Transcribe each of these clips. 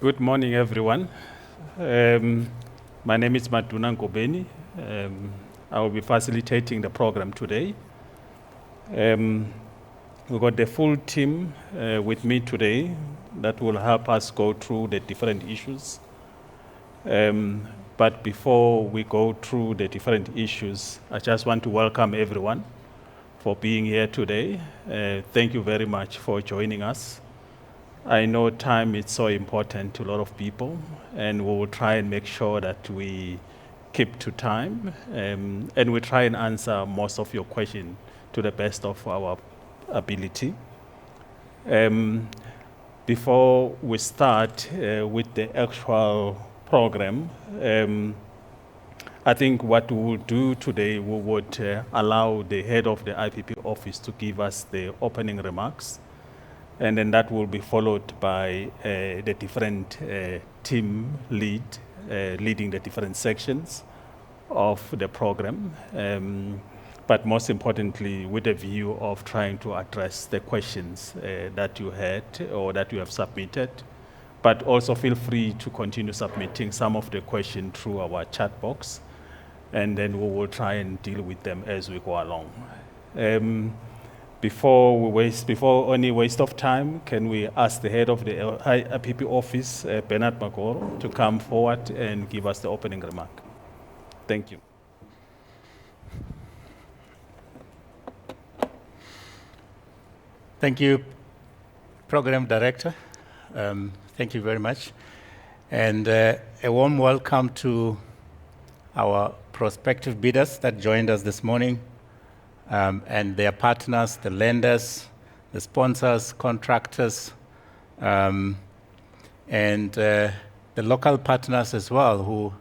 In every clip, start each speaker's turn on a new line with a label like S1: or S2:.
S1: Good morning, everyone. My name is Maduna Ngobeni. I will be facilitating the program today. We've got the full team with me today that will help us go through the different issues. But before we go through the different issues, I just want to welcome everyone for being here today. Thank you very much for joining us. I know time is so important to a lot of people, and we will try and make sure that we keep to time, and we try and answer most of your questions to the best of our ability. Before we start with the actual program, I think what we will do today, we would allow the head of the IPP office to give us the opening remarks. And then that will be followed by the different team leading the different sections of the program. But most importantly, with a view of trying to address the questions that you had or that you have submitted. But also feel free to continue submitting some of the questions through our chat box, and then we will try and deal with them as we go along. Before any waste of time, can we ask the head of the IPP office, Bernard Magoro, to come forward and give us the opening remark? Thank you.
S2: Thank you, Program Director. Thank you very much. And a warm welcome to our prospective bidders that joined us this morning, and their partners, the lenders, the sponsors, contractors, and the local partners as well who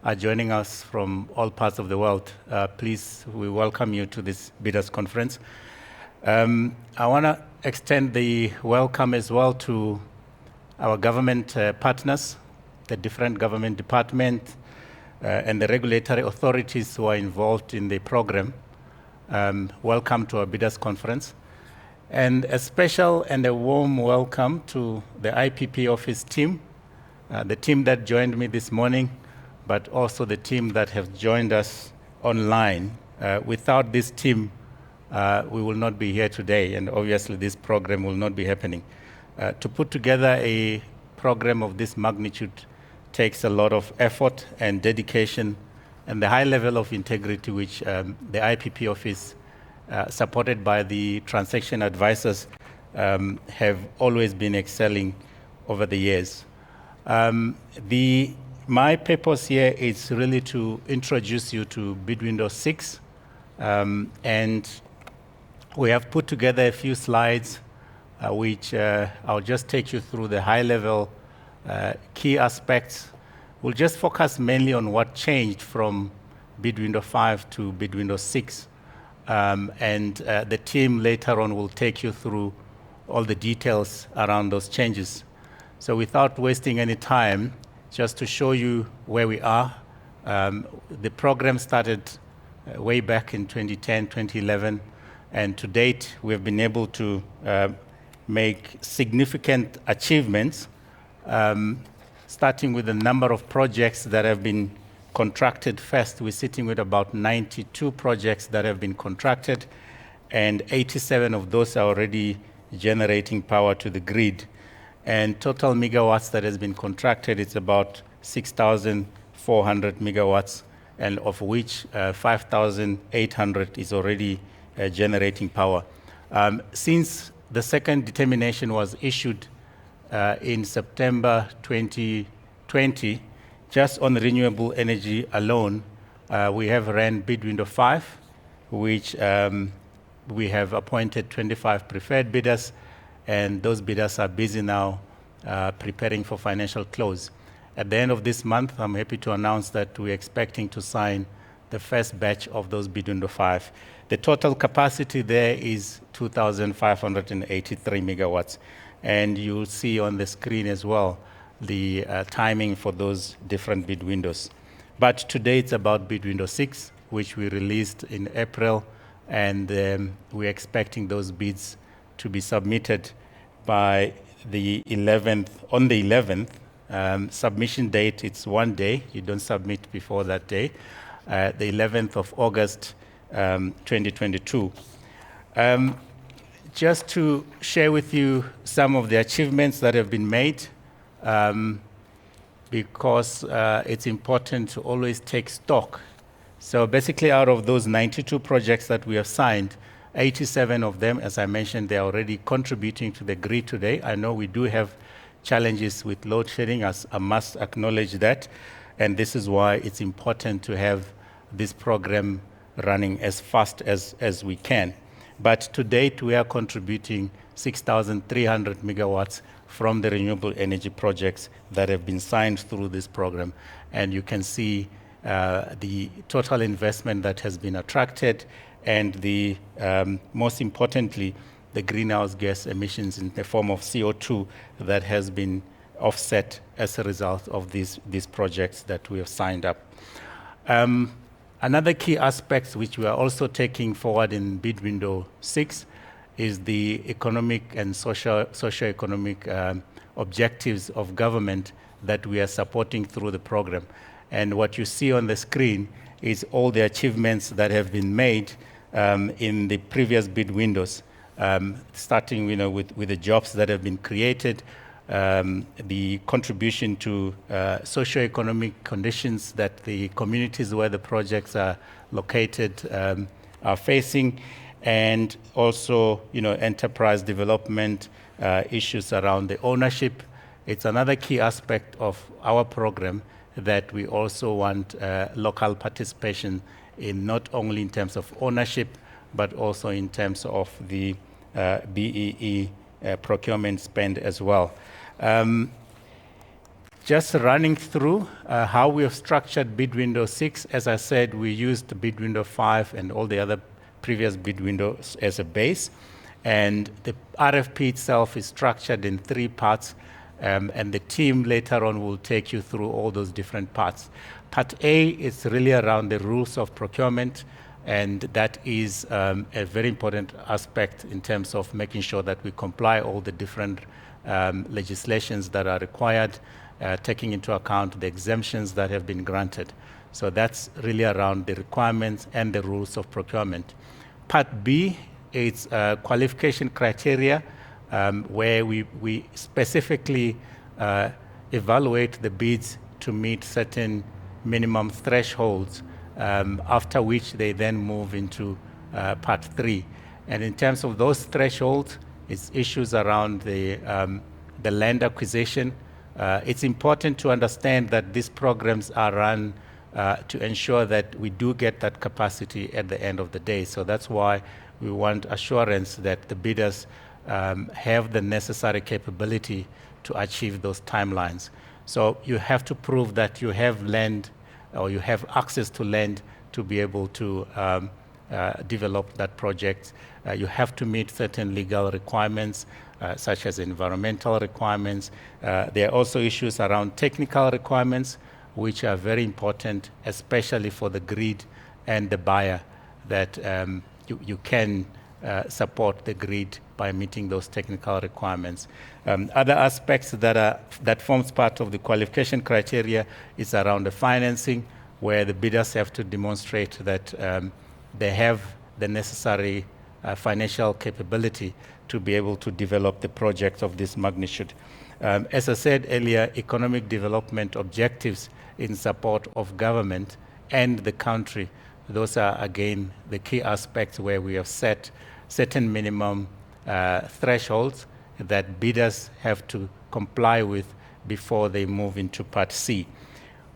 S2: are joining us from all parts of the world. Please, we welcome you to this bidders conference. I want to extend the welcome as well to our government partners, the different government departments, and the regulatory authorities who are involved in the program. Welcome to our bidders conference. And a special and a warm welcome to the IPP office team, the team that joined me this morning, but also the team that have joined us online. Without this team, we will not be here today, and obviously this program will not be happening. To put together a program of this magnitude takes a lot of effort and dedication, and the high level of integrity which the IPP office, supported by the transaction advisors, have always been excelling over the years. My purpose here is really to introduce you to Bid Window 6, and we have put together a few slides which I'll just take you through the high level key aspects. We'll just focus mainly on what changed from Bid Window 5 to Bid Window 6. And the team later on will take you through all the details around those changes. So without wasting any time, just to show you where we are, the program started way back in 2010, 2011, and to date, we've been able to make significant achievements, starting with the number of projects that have been contracted. First, we're sitting with about 92 projects that have been contracted, and 87 of those are already generating power to the grid. And total megawatts that has been contracted, it's about 6,400 megawatts, and of which 5,800 is already generating power. Since the second determination was issued in September 2020, just on renewable energy alone, we have ran Bid Window 5, which we have appointed 25 preferred bidders, and those bidders are busy now preparing for financial close. At the end of this month, I'm happy to announce that we're expecting to sign the first batch of those Bid Window 5. The total capacity there is 2,583 megawatts. And you'll see on the screen as well the timing for those different bid windows. But today it's about Bid Window 6, which we released in April, and we're expecting those bids to be submitted by the 11th, on the 11th, submission date, it's 1 day. You don't submit before that day. The 11th of August, 2022. Just to share with you some of the achievements that have been made, because it's important to always take stock. So basically, out of those 92 projects that we have signed, 87 of them, as I mentioned, they are already contributing to the grid today. I know we do have challenges with load shedding, as I must acknowledge that, and this is why it's important to have this program running as fast as we can. But to date, we are contributing 6,300 megawatts from the renewable energy projects that have been signed through this program. And you can see the total investment that has been attracted and the, most importantly, the greenhouse gas emissions in the form of CO2 that has been offset as a result of these projects that we have signed up. Another key aspect which we are also taking forward in Bid Window 6 is the economic and socio-economic objectives of government that we are supporting through the program. And what you see on the screen is all the achievements that have been made in the previous bid windows, starting with the jobs that have been created, the contribution to socio-economic conditions that the communities where the projects are located are facing, and also enterprise development issues around the ownership. It's another key aspect of our program that we also want local participation in, not only in terms of ownership, but also in terms of the BEE procurement spend as well. Just running through how we have structured Bid Window 6. As I said, we used Bid Window 5 and all the other previous bid windows as a base. And the RFP itself is structured in 3 parts. And the team later on will take you through all those different parts. Part A is really around the rules of procurement, and that is a very important aspect in terms of making sure that we comply all the different legislations that are required, taking into account the exemptions that have been granted. So that's really around the requirements and the rules of procurement. Part B is qualification criteria, where we specifically evaluate the bids to meet certain minimum thresholds, after which they then move into Part 3. And in terms of those thresholds, it's issues around the land acquisition. It's important to understand that these programs are run to ensure that we do get that capacity at the end of the day. So that's why we want assurance that the bidders have the necessary capability to achieve those timelines. So you have to prove that you have land or you have access to land to be able to develop that project. You have to meet certain legal requirements, such as environmental requirements. There are also issues around technical requirements, which are very important, especially for the grid and the buyer, that you can support the grid by meeting those technical requirements. Other aspects that forms part of the qualification criteria is around the financing, where the bidders have to demonstrate that they have the necessary financial capability to be able to develop the project of this magnitude. As I said earlier, economic development objectives in support of government and the country, those are, again, the key aspects where we have set certain minimum thresholds that bidders have to comply with before they move into Part C.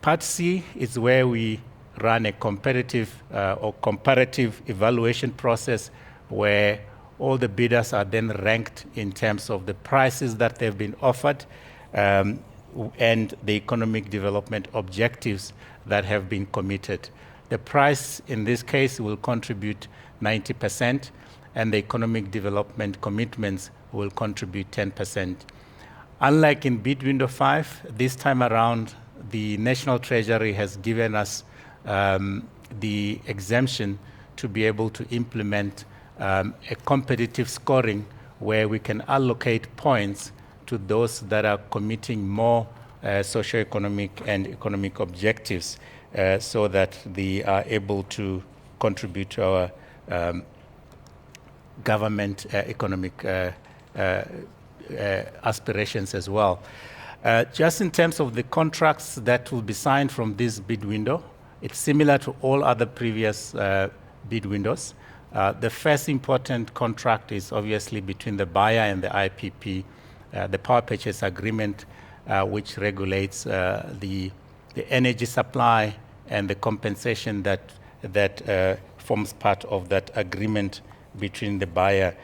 S2: Part C is where we run a competitive or comparative evaluation process, where all the bidders are then ranked in terms of the prices that they've been offered and the economic development objectives that have been committed. The price in this case will contribute 90%, and the economic development commitments will contribute 10%. Unlike in Bid Window 5, this time around, the National Treasury has given us the exemption to be able to implement a competitive scoring where we can allocate points to those that are committing more socioeconomic and economic objectives so that they are able to contribute to our government economic aspirations as well. Just in terms of the contracts that will be signed from this bid window, it's similar to all other previous bid windows. The first important contract is obviously between the buyer and the IPP, the power purchase agreement, which regulates the energy supply and the compensation that forms part of that agreement between the buyer,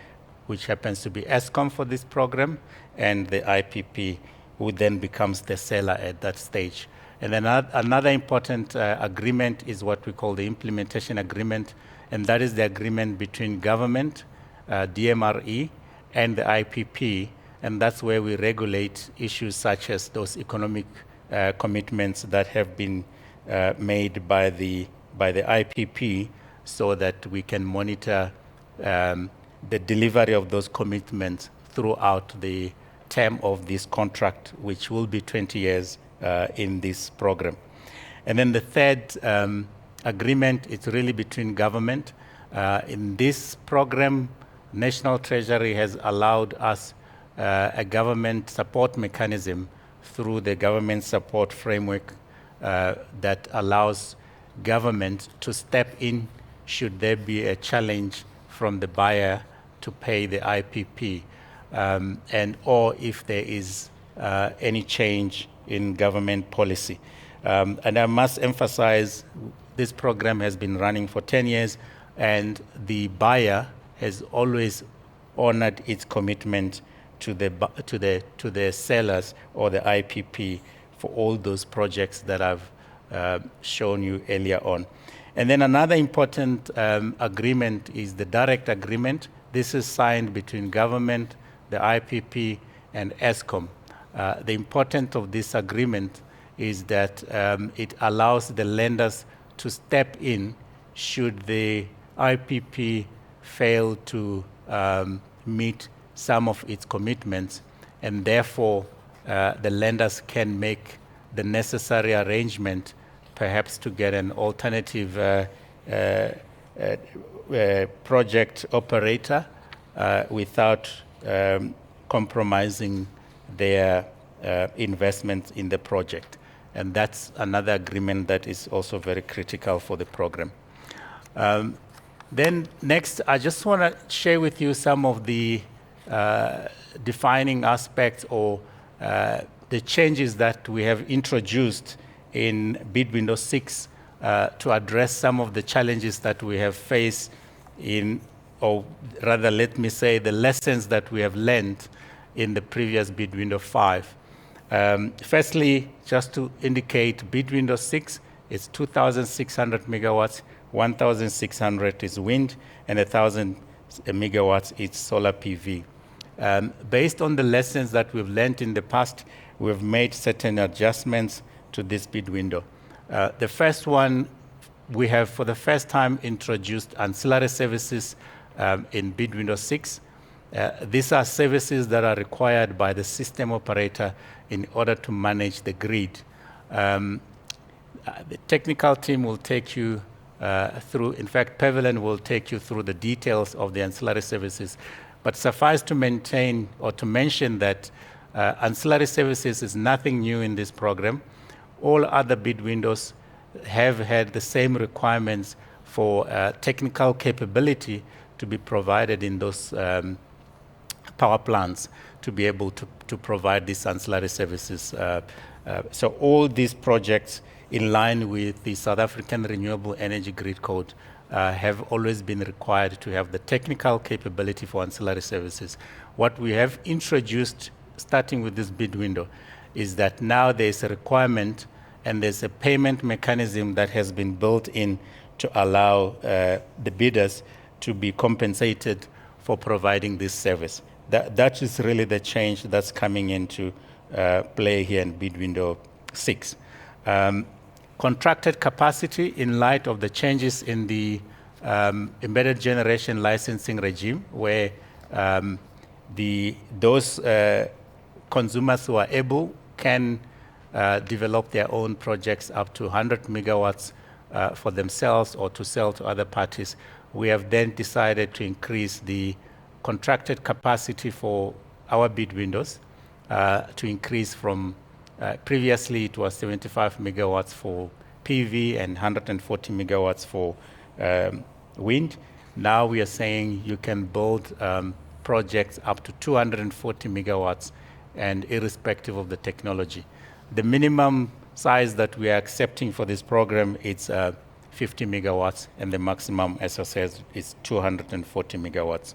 S2: which happens to be Eskom for this program, and the IPP, who then becomes the seller at that stage. And then another important agreement is what we call the implementation agreement, and that is the agreement between government, DMRE, and the IPP, and that's where we regulate issues such as those economic commitments that have been made by the IPP, so that we can monitor the delivery of those commitments throughout the term of this contract, which will be 20 years in this program. And then the third agreement is really between government. In this program, National Treasury has allowed us a government support mechanism through the government support framework that allows government to step in should there be a challenge from the buyer to pay the IPP, and or if there is any change in government policy. And I must emphasize, this program has been running for 10 years, and the buyer has always honored its commitment to the sellers or the IPP for all those projects that I've shown you earlier on. And then another important agreement is the direct agreement. This is signed between government, the IPP, and Eskom. The importance of this agreement is that it allows the lenders to step in should the IPP fail to meet some of its commitments, and therefore the lenders can make the necessary arrangement, perhaps to get an alternative project operator without compromising their investment in the project. And that's another agreement that is also very critical for the program. Then next, I just want to share with you some of the defining aspects or the changes that we have introduced in Bid Window 6 to address some of the challenges that we have faced in, or rather let me say, the lessons that we have learned in the previous Bid Window 5. Firstly, just to indicate, Bid Window 6 is 2,600 megawatts, 1,600 is wind, and 1,000 megawatts is solar PV. Based on the lessons that we've learned in the past, we've made certain adjustments to this bid window. The first one, we have for the first time introduced ancillary services in Bid Window 6. These are services that are required by the system operator in order to manage the grid. The technical team will take you through, in fact, Pevelin will take you through the details of the ancillary services. But suffice to maintain or to mention that ancillary services is nothing new in this program. All other bid windows have had the same requirements for technical capability to be provided in those power plants to be able to provide these ancillary services. So all these projects, in line with the South African Renewable Energy Grid Code, have always been required to have the technical capability for ancillary services. What we have introduced, starting with this bid window, is that now there's a requirement and there's a payment mechanism that has been built in to allow the bidders to be compensated for providing this service. That is really the change that's coming into play here in Bid Window 6. Contracted capacity, in light of the changes in the embedded generation licensing regime, where those consumers who are able can develop their own projects up to 100 megawatts for themselves or to sell to other parties. We have then decided to increase the contracted capacity for our bid windows to increase from previously it was 75 megawatts for PV and 140 megawatts for wind. Now we are saying you can build projects up to 240 megawatts and irrespective of the technology. The minimum size that we are accepting for this program is 50 megawatts, and the maximum, as I said, is 240 megawatts.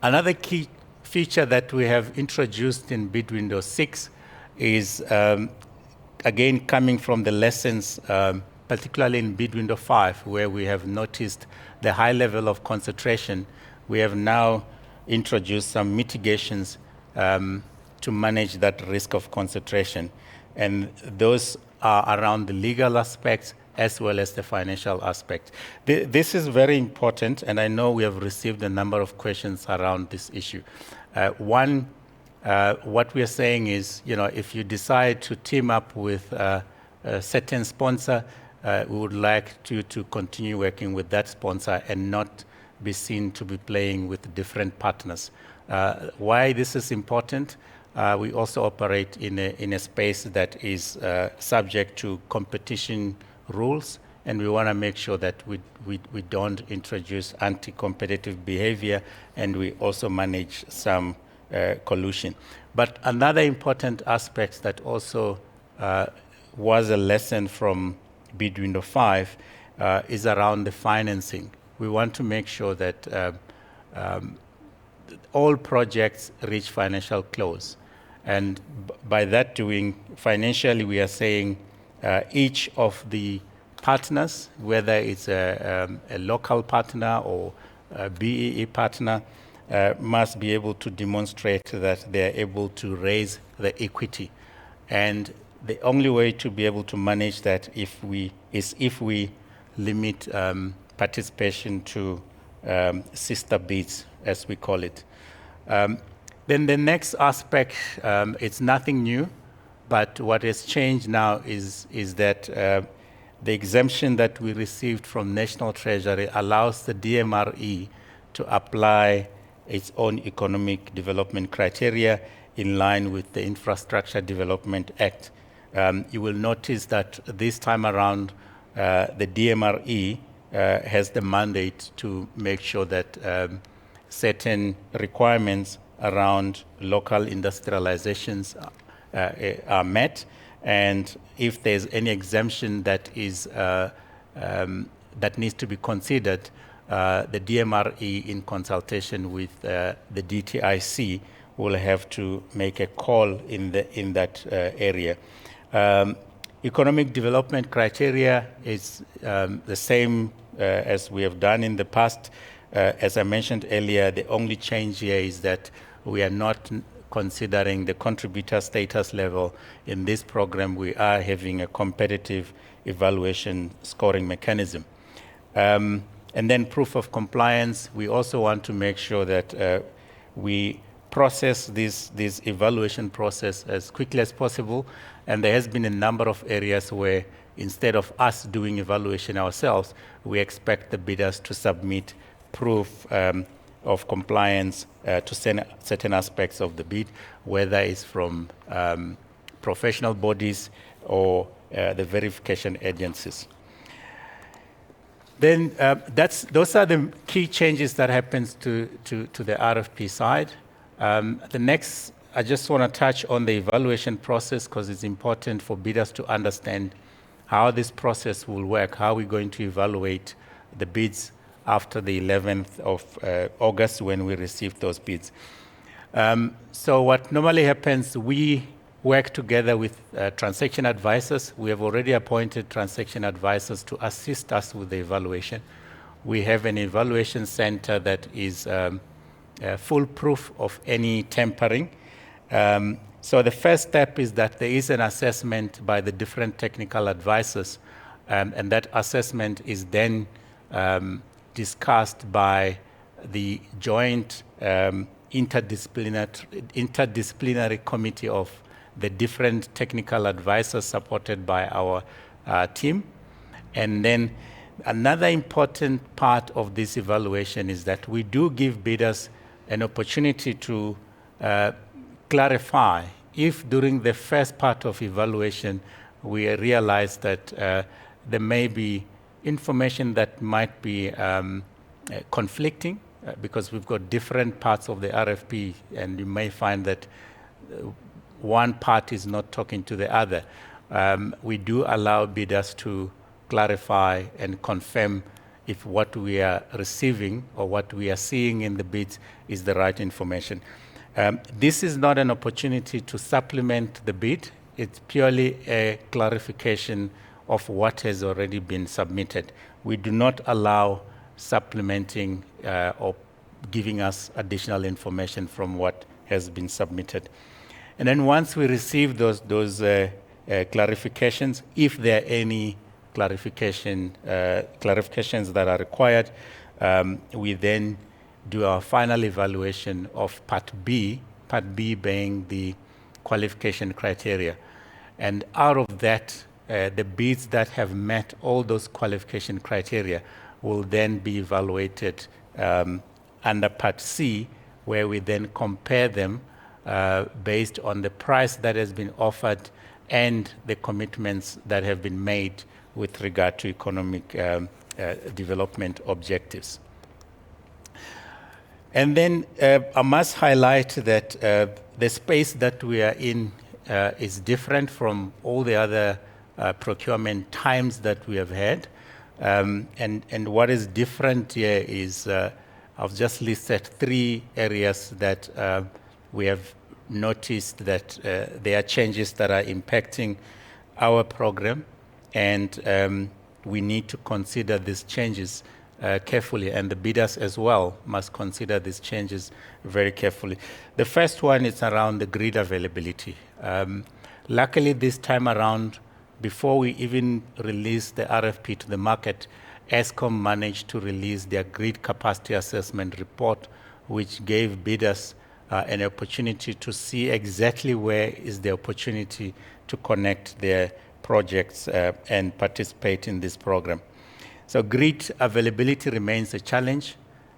S2: Another key feature that we have introduced in Bid Window 6 is, again, coming from the lessons, particularly in Bid Window 5, where we have noticed the high level of concentration. We have now introduced some mitigations to manage that risk of concentration. And those are around the legal aspects as well as the financial aspect. This is very important, and I know we have received a number of questions around this issue. One, what we are saying is, if you decide to team up with a certain sponsor, we would like you to continue working with that sponsor and not be seen to be playing with different partners. Why this is important? We also operate in a space that is subject to competition rules, and we want to make sure that we don't introduce anti-competitive behavior, and we also manage some collusion. But another important aspect that also was a lesson from Bid Window 5 is around the financing. We want to make sure that all projects reach financial close. And by that doing, financially, we are saying each of the partners, whether it's a local partner or a BEE partner, must be able to demonstrate that they're able to raise the equity. And the only way to be able to manage that is if we limit participation to sister bids, as we call it. Then the next aspect, it's nothing new, but what has changed now is that the exemption that we received from National Treasury allows the DMRE to apply its own economic development criteria in line with the Infrastructure Development Act. You will notice that this time around, the DMRE has the mandate to make sure that certain requirements around local industrializations are met, and if there's any exemption that is that needs to be considered, the DMRE, in consultation with the DTIC, will have to make a call in that area. Economic development criteria is the same as we have done in the past. As I mentioned earlier, the only change here is that we are not considering the contributor status level. In this program, we are having a competitive evaluation scoring mechanism. And then proof of compliance, we also want to make sure that we process this evaluation process as quickly as possible. And there has been a number of areas where instead of us doing evaluation ourselves, we expect the bidders to submit proof of compliance to certain aspects of the bid, whether it's from professional bodies or the verification agencies. Then those are the key changes that happens to the RFP side. The next, I just want to touch on the evaluation process because it's important for bidders to understand how this process will work, how we're going to evaluate the bids after the 11th of August when we receive those bids. So what normally happens, we work together with transaction advisors. We have already appointed transaction advisors to assist us with the evaluation. We have an evaluation center that is foolproof of any tampering. So the first step is that there is an assessment by the different technical advisors, and that assessment is then discussed by the joint interdisciplinary committee of the different technical advisors supported by our team. And then another important part of this evaluation is that we do give bidders an opportunity to clarify if during the first part of evaluation we realize that there may be information that might be conflicting because we've got different parts of the RFP, and you may find that one part is not talking to the other. We do allow bidders to clarify and confirm if what we are receiving or what we are seeing in the bids is the right information. This is not an opportunity to supplement the bid. It's purely a clarification of what has already been submitted. We do not allow supplementing or giving us additional information from what has been submitted. And then once we receive those clarifications, if there are any clarifications that are required, we then do our final evaluation of Part B being the qualification criteria. And out of that, the bids that have met all those qualification criteria will then be evaluated under Part C, where we then compare them based on the price that has been offered and the commitments that have been made with regard to economic development objectives. And then I must highlight that the space that we are in is different from all the other procurement times that we have had. And what is different here is I've just listed 3 areas that we have noticed that there are changes that are impacting our program, and we need to consider these changes carefully, and the bidders as well must consider these changes very carefully. The first one is around the grid availability. Luckily, this time around, before we even released the RFP to the market, Eskom managed to release their grid capacity assessment report, which gave bidders an opportunity to see exactly where is the opportunity to connect their projects and participate in this program. So grid availability remains a challenge,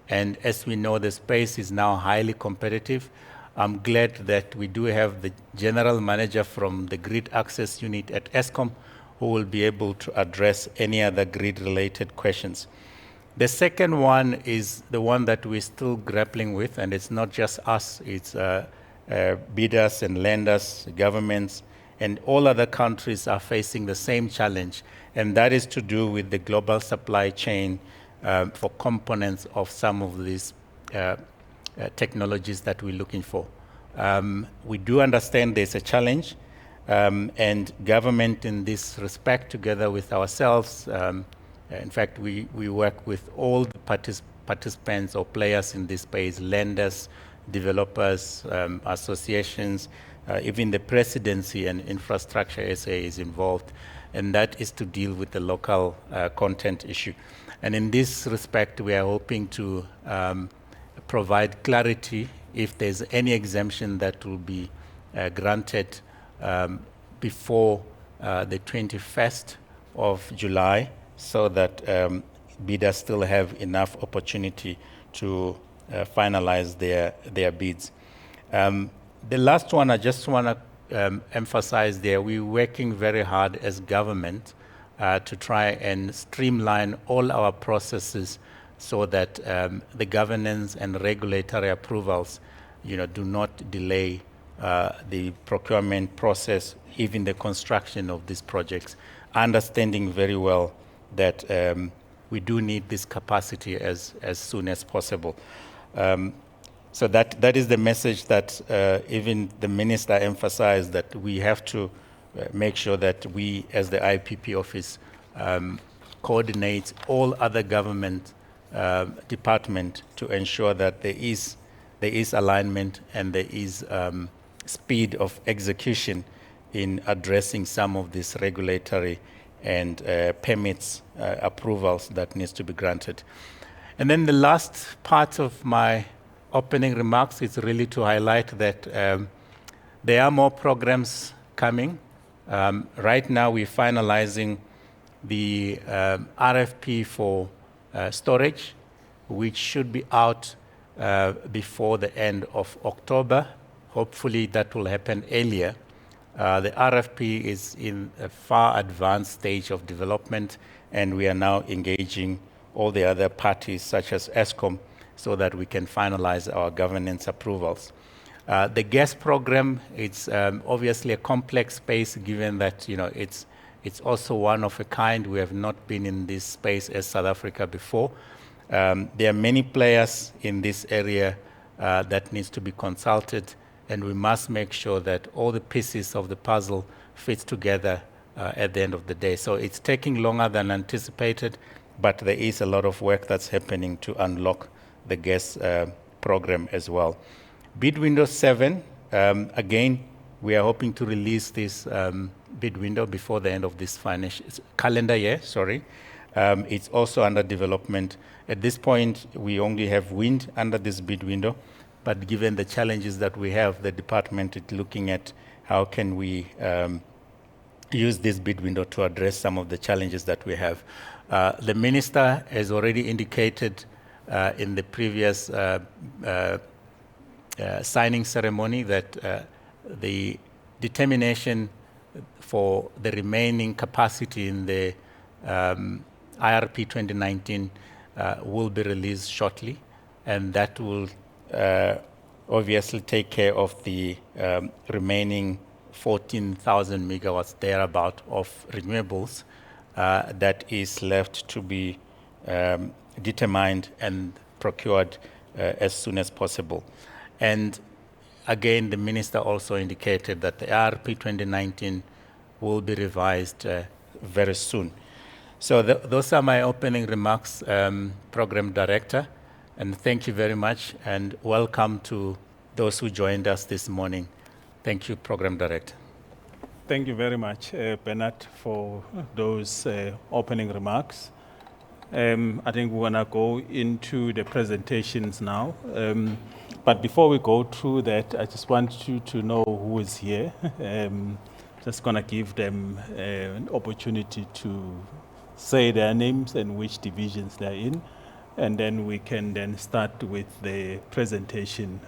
S2: and as we know, the space is now highly competitive. I'm glad that we do have the general manager from the grid access unit at Eskom who will be able to address any other grid-related questions. The second one is the one that we're still grappling with, and it's not just us, it's bidders and lenders, governments, and all other countries are facing the same challenge, and that is to do with the global supply chain for components of some of these technologies that we're looking for. We do understand there's a challenge, and government in this respect, together with ourselves, in fact, we work with all the participants or players in this space, lenders, developers, associations, even the presidency and infrastructure SA is involved, and that is to deal with the local content issue. And in this respect, we are hoping to provide clarity if there's any exemption that will be granted before the 21st of July, so that bidders still have enough opportunity to finalize their bids. The last one I just want to emphasize there, we're working very hard as government to try and streamline all our processes so that the governance and regulatory approvals, do not delay the procurement process, even the construction of these projects, understanding very well that we do need this capacity as soon as possible. So that is the message that even the minister emphasized, that we have to make sure that we, as the IPP office, coordinate all other government departments to ensure that there is alignment and there is speed of execution in addressing some of these regulatory and permits approvals that needs to be granted. And then the last part of my opening remarks is really to highlight that there are more programs coming. Right now, we're finalizing the RFP for storage, which should be out before the end of October. Hopefully, that will happen earlier. The RFP is in a far advanced stage of development, and we are now engaging all the other parties, such as ESCOM, so that we can finalize our governance approvals. The gas program, it's obviously a complex space, given that it's also one of a kind. We have not been in this space as South Africa before. There are many players in this area that needs to be consulted, and we must make sure that all the pieces of the puzzle fits together at the end of the day. So it's taking longer than anticipated, but there is a lot of work that's happening to unlock the gas program as well. Bid window 7, again, we are hoping to release this bid window before the end of this calendar year. It's also under development. At this point, we only have wind under this bid window, but given the challenges that we have, the department is looking at how can we use this bid window to address some of the challenges that we have. The minister has already indicated in the previous signing ceremony that the determination for the remaining capacity in the IRP 2019 will be released shortly, and that will obviously take care of the remaining 14,000 megawatts thereabout of renewables that is left to be determined and procured as soon as possible. And again, the minister also indicated that the IRP 2019 will be revised very soon. So those are my opening remarks, Program Director, and thank you very much, and welcome to those who joined us this morning. Thank you, Program Director.
S1: Thank you very much, Bernard, for those opening remarks. I think we're going to go into the presentations now. But before we go through that, I just want you to know who is here. Just going to give them an opportunity to say their names and which divisions they're in. And then we can then start with the presentation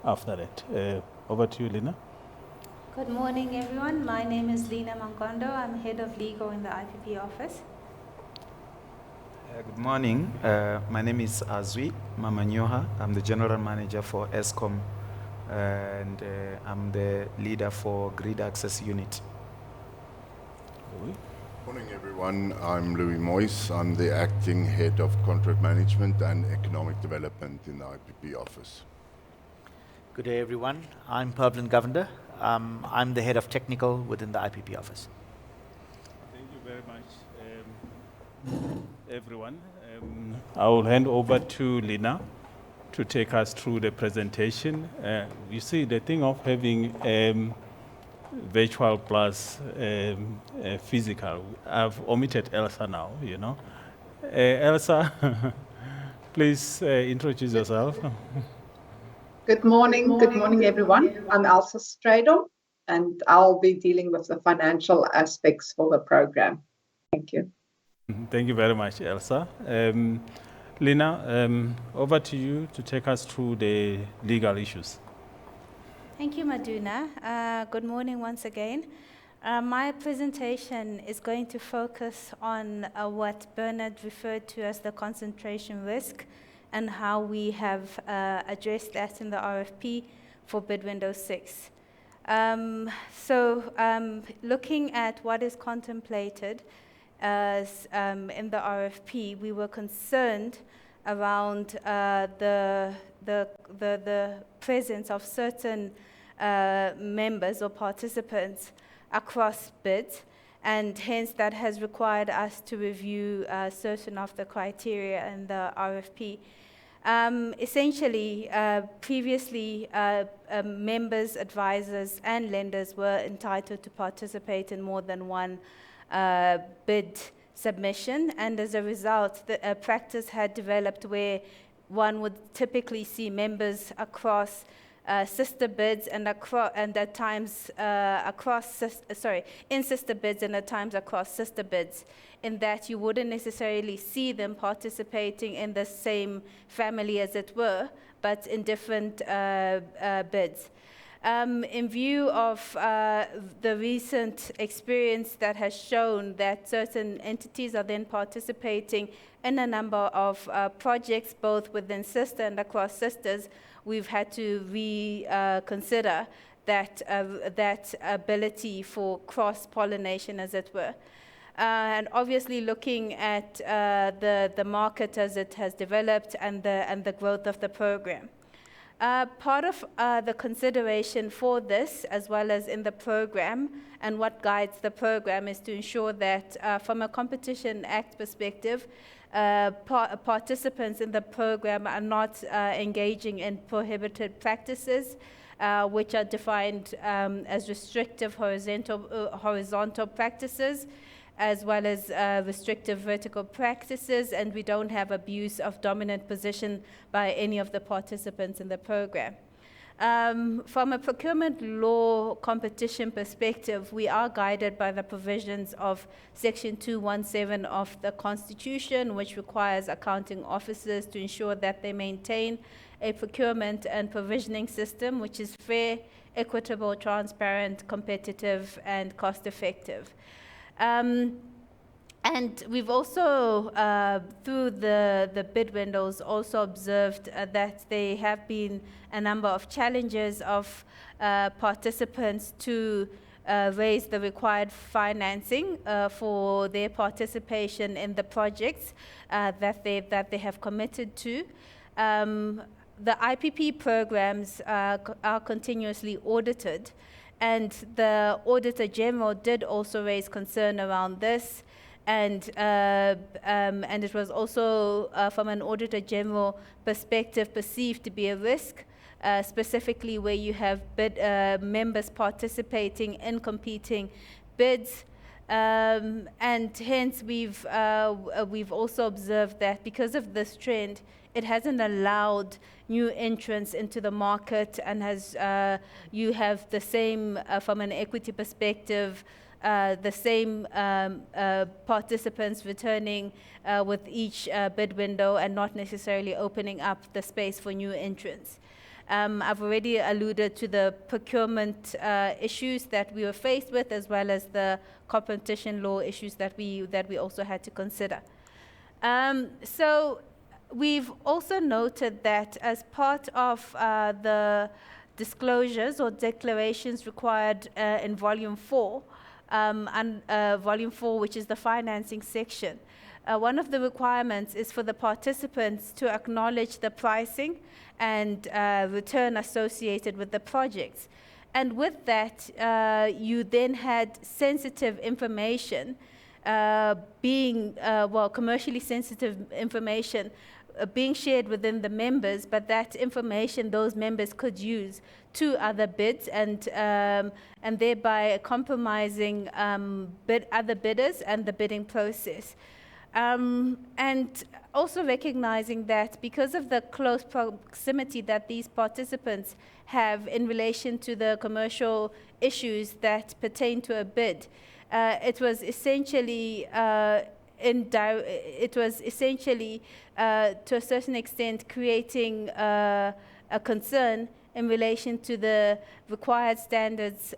S1: after that. Over to you, Lina.
S3: Good morning, everyone. My name is Lina Mangondo. I'm head of legal in the IPP office.
S4: Good morning. My name is Azwi Mamanyoha. I'm the general manager for ESCOM, and I'm the leader for Grid Access Unit.
S5: Morning, everyone. I'm Louis Moyes. I'm the acting head of contract management and economic development in the IPP office.
S6: Good day, everyone. I'm Pavlin Govender. I'm the head of technical within the IPP office.
S1: Thank you very much, everyone. I will hand over to Lina to take us through the presentation. You see, the thing of having virtual plus physical, I've omitted Elsa now, Elsa, please introduce yourself.
S7: Good morning, everyone. I'm Elsa Stradel, and I'll be dealing with the financial aspects for the program. Thank you.
S1: Thank you very much, Elsa. Lina, over to you to take us through the legal issues.
S3: Thank you, Maduna. Good morning once again. My presentation is going to focus on what Bernard referred to as the concentration risk and how we have addressed that in the RFP for bid window 6. Looking at what is contemplated as in the RFP, we were concerned around the presence of certain members or participants across bids, and hence that has required us to review certain of the criteria in the RFP. Essentially, previously, members, advisors, and lenders were entitled to participate in more than one bid submission, and as a result, the practice had developed where one would typically see members across sister bids and at times in sister bids and at times across sister bids, in that you wouldn't necessarily see them participating in the same family, as it were, but in different bids. In view of the recent experience that has shown that certain entities are then participating in a number of projects, both within sister and across sisters, we've had to reconsider that ability for cross-pollination, as it were. And obviously looking at the market as it has developed and the growth of the program. Part of the consideration for this, as well as in the program, and what guides the program, is to ensure that from a Competition Act perspective, participants in the program are not engaging in prohibited practices, which are defined as restrictive horizontal practices, as well as restrictive vertical practices, and we don't have abuse of dominant position by any of the participants in the program. From a procurement law competition perspective, we are guided by the provisions of Section 217 of the Constitution, which requires accounting officers to ensure that they maintain a procurement and provisioning system which is fair, equitable, transparent, competitive, and cost-effective. And we've also, through the bid windows, also observed that there have been a number of challenges of participants to raise the required financing for their participation in the projects that they have committed to. The IPP programs are continuously audited, and the Auditor General did also raise concern around this, and it was also, from an Auditor General perspective, perceived to be a risk, specifically where you have members participating in competing bids. And hence we've also observed that because of this trend, it hasn't allowed new entrants into the market, and has you have the same, from an equity perspective, the same participants returning with each bid window, and not necessarily opening up the space for new entrants. I've already alluded to the procurement issues that we were faced with, as well as the competition law issues that we also had to consider. So we've also noted that as part of the disclosures or declarations required in Volume 4, Volume 4, which is the financing section, one of the requirements is for the participants to acknowledge the pricing and return associated with the projects. And with that, you then had sensitive information being, commercially sensitive information being shared within the members, but that information those members could use to other bids, and thereby compromising other bidders and the bidding process. And also recognizing that because of the close proximity that these participants have in relation to the commercial issues that pertain to a bid, it was essentially to a certain extent creating a concern in relation to the required standards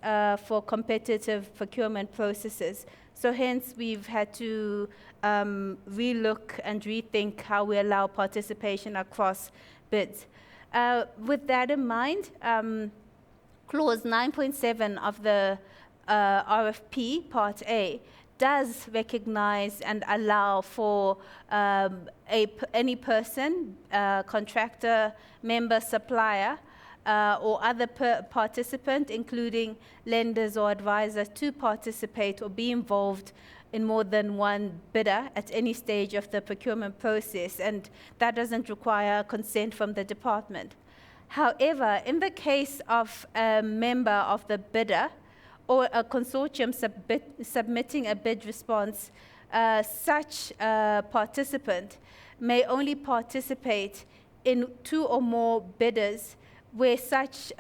S3: for competitive procurement processes. So hence we've had to relook and rethink how we allow participation across bids. With that in mind, Clause 9.7 of the RFP Part A does recognize and allow for any person, contractor, member, supplier, or other participant, including lenders or advisors, to participate or be involved in more than one bidder at any stage of the procurement process, and that doesn't require consent from the department. However, in the case of a member of the bidder or a consortium submitting a bid response, such participant may only participate in 2 or more bidders where such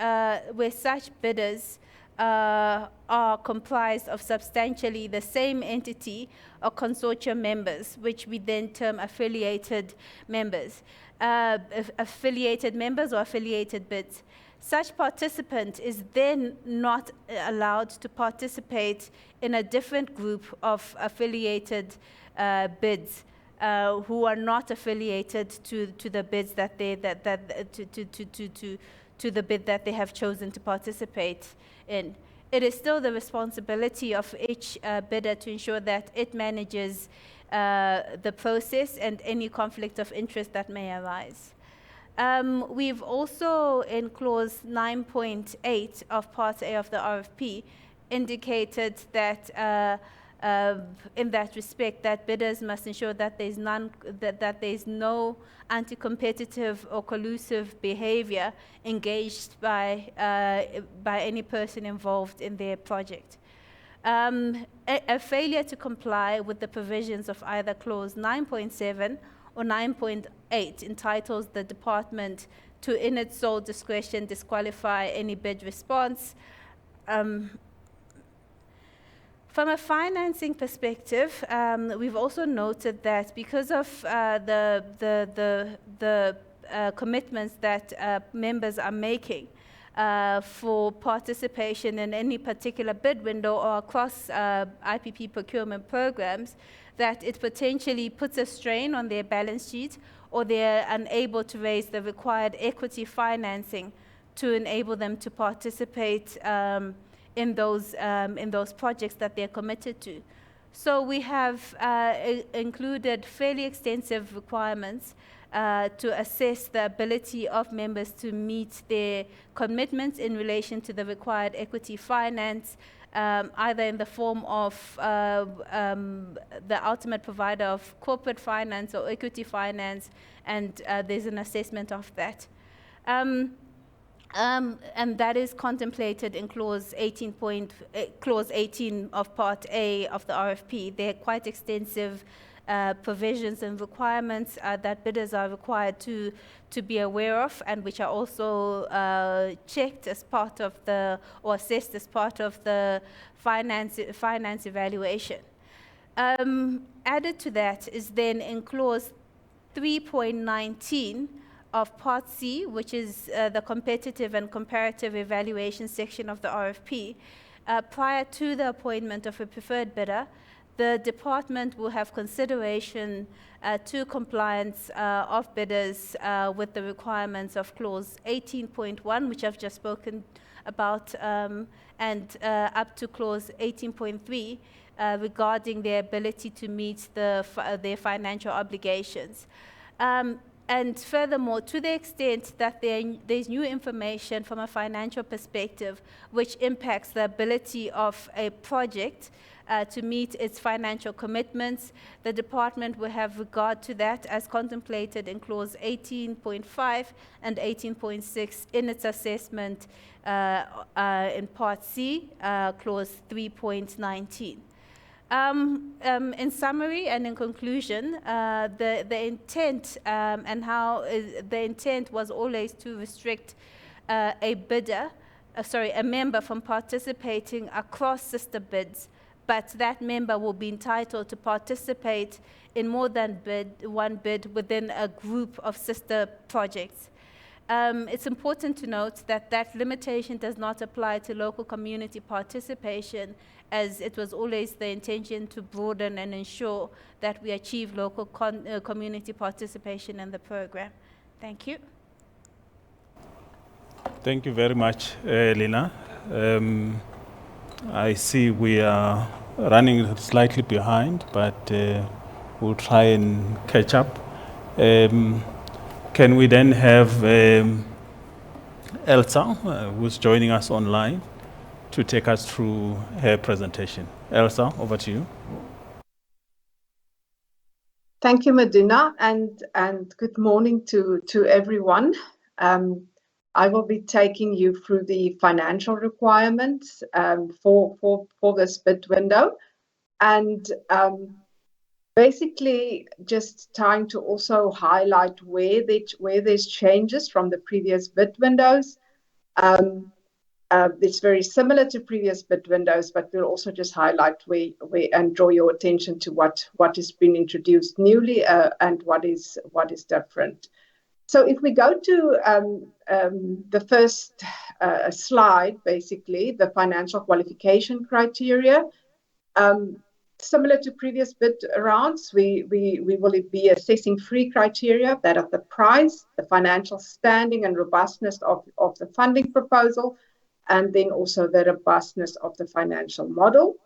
S3: bidders are comprised of substantially the same entity or consortium members, which we then term affiliated members. Affiliated members or affiliated bids. Such participant is then not allowed to participate in a different group of affiliated bids who are not affiliated to the bids that they to the bid that they have chosen to participate in. It is still the responsibility of each bidder to ensure that it manages the process and any conflict of interest that may arise. We've also, in clause 9.8 of Part A of the RFP, indicated that in that respect, that bidders must ensure that there's there's no anti-competitive or collusive behavior engaged by any person involved in their project. A failure to comply with the provisions of either clause 9.7 or 9.8 entitles the department to, in its sole discretion, disqualify any bid response. From a financing perspective, we've also noted that because of the commitments that members are making for participation in any particular bid window or across IPP procurement programs, that it potentially puts a strain on their balance sheet, or they're unable to raise the required equity financing to enable them to participate in those projects that they're committed to. So we have included fairly extensive requirements to assess the ability of members to meet their commitments in relation to the required equity finance, either in the form of the ultimate provider of corporate finance or equity finance, and there's an assessment of that. And that is contemplated in clause 18 of Part A of the RFP. There are quite extensive provisions and requirements that bidders are required to be aware of, and which are also checked as part of or assessed as part of the finance evaluation. Added to that is then in clause 3.19 of Part C, which is the competitive and comparative evaluation section of the RFP. Prior to the appointment of a preferred bidder, the department will have consideration to compliance of bidders with the requirements of clause 18.1, which I've just spoken about, and up to clause 18.3 regarding their ability to meet their financial obligations. And furthermore, to the extent that there's new information from a financial perspective which impacts the ability of a project to meet its financial commitments, the department will have regard to that as contemplated in clause 18.5 and 18.6 in its assessment in Part C, clause 3.19. In summary and in conclusion, the intent and how the intent was always to restrict a member from participating across sister bids, but that member will be entitled to participate in more than one bid within a group of sister projects. It's important to note that that limitation does not apply to local community participation, as it was always the intention to broaden and ensure that we achieve local community participation in the program. Thank you.
S1: Thank you very much, Lina. I see we are running slightly behind, but we'll try and catch up. Can we then have Elsa, who's joining us online, to take us through her presentation? Elsa, over to you.
S7: Thank you, Maduna, and good morning to everyone. I will be taking you through the financial requirements for this bid window, and Basically, just trying to also highlight where there's changes from the previous bid windows. It's very similar to previous bid windows, but we'll also just highlight where and draw your attention to what has been introduced newly and what is different. So if we go to the first slide, basically the financial qualification criteria. Similar to previous bid rounds, we will be assessing three criteria: that of the price, the financial standing and robustness of the funding proposal, and then also the robustness of the financial model.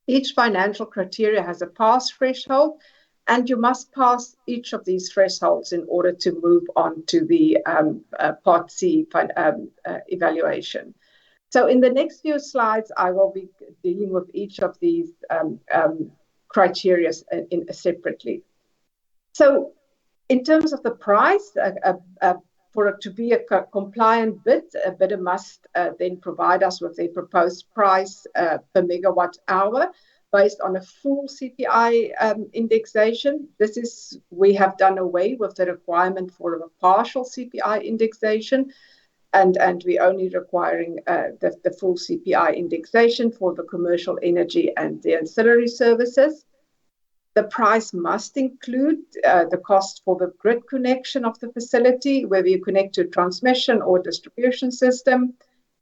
S7: Each financial criteria has a pass threshold, and you must pass each of these thresholds in order to move on to the Part C evaluation. So in the next few slides, I will be dealing with each of these criteria separately. So in terms of the price, for it to be a compliant bid, a bidder must then provide us with a proposed price per megawatt hour based on a full CPI indexation. We have done away with the requirement for a partial CPI indexation, and we're only requiring the full CPI indexation for the commercial energy and the ancillary services. The price must include the cost for the grid connection of the facility, whether you connect to a transmission or distribution system.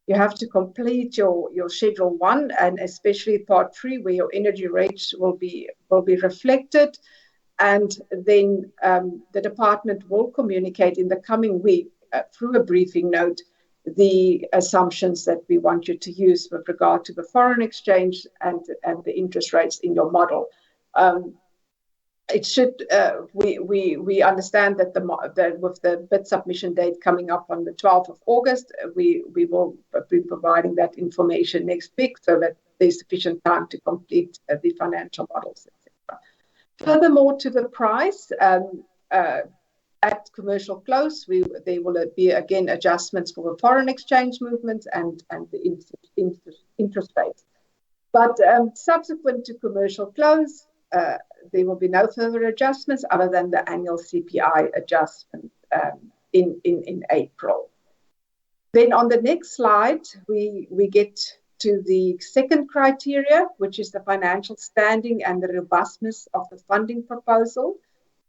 S7: You have to complete your Schedule 1 and especially Part 3, where your energy rates will be reflected. And then the department will communicate in the coming week through a briefing note the assumptions that we want you to use with regard to the foreign exchange and the interest rates in your model. We understand that with the bid submission date coming up on the 12th of August, we will be providing that information next week so that there's sufficient time to complete the financial models, etc. Furthermore, to the price, at commercial close, there will be again adjustments for the foreign exchange movements and the interest rates. But subsequent to commercial close, there will be no further adjustments other than the annual CPI adjustment in April. Then on the next slide, we get to the second criteria, which is the financial standing and the robustness of the funding proposal.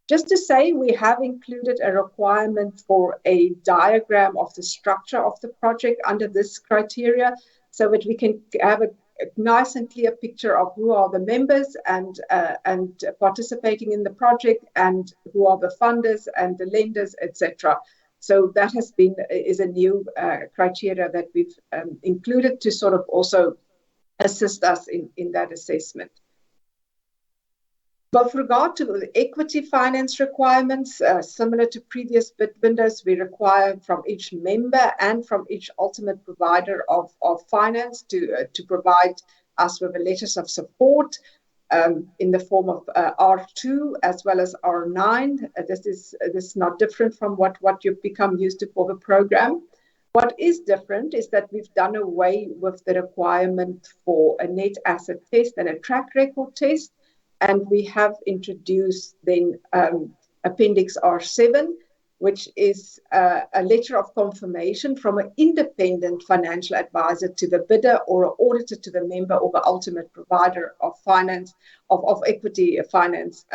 S7: Just to say, we have included a requirement for a diagram of the structure of the project under this criteria so that we can have a nice and clear picture of who are the members and participating in the project and who are the funders and the lenders, etc. So that is a new criteria that we've included to sort of also assist us in that assessment. But with regard to the equity finance requirements, similar to previous bid windows, we require from each member and from each ultimate provider of finance to provide us with letters of support in the form of R2 as well as R9. This is not different from what you've become used to for the program. What is different is that we've done away with the requirement for a net asset test and a track record test. And we have introduced then Appendix R7, which is a letter of confirmation from an independent financial advisor to the bidder or an auditor to the member or the ultimate provider of finance, of equity finance,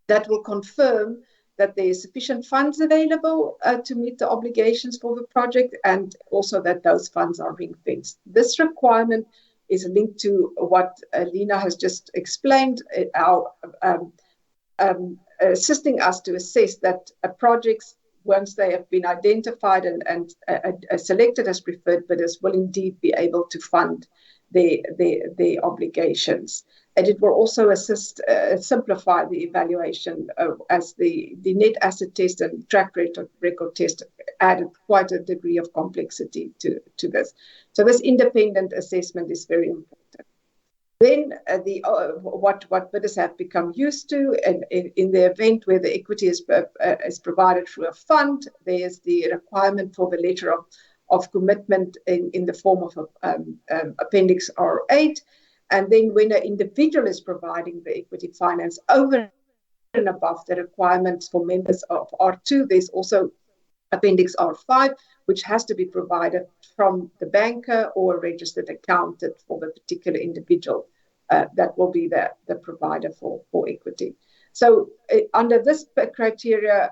S7: that will confirm that there is sufficient funds available to meet the obligations for the project and also that those funds are ring-fenced. This requirement is linked to what Lena has just explained, assisting us to assess that projects, once they have been identified and selected as preferred bidders, will indeed be able to fund their obligations. And it will also assist simplify the evaluation as the net asset test and track record test added quite a degree of complexity to this. So this independent assessment is very important. Then what bidders have become used to, and in the event where the equity is provided through a fund, there's the requirement for the letter of commitment in the form of Appendix R8. And then when an individual is providing the equity finance over and above the requirements for members of R2, there's also Appendix R5, which has to be provided from the banker or a registered accountant for the particular individual that will be the provider for equity. So under this criteria,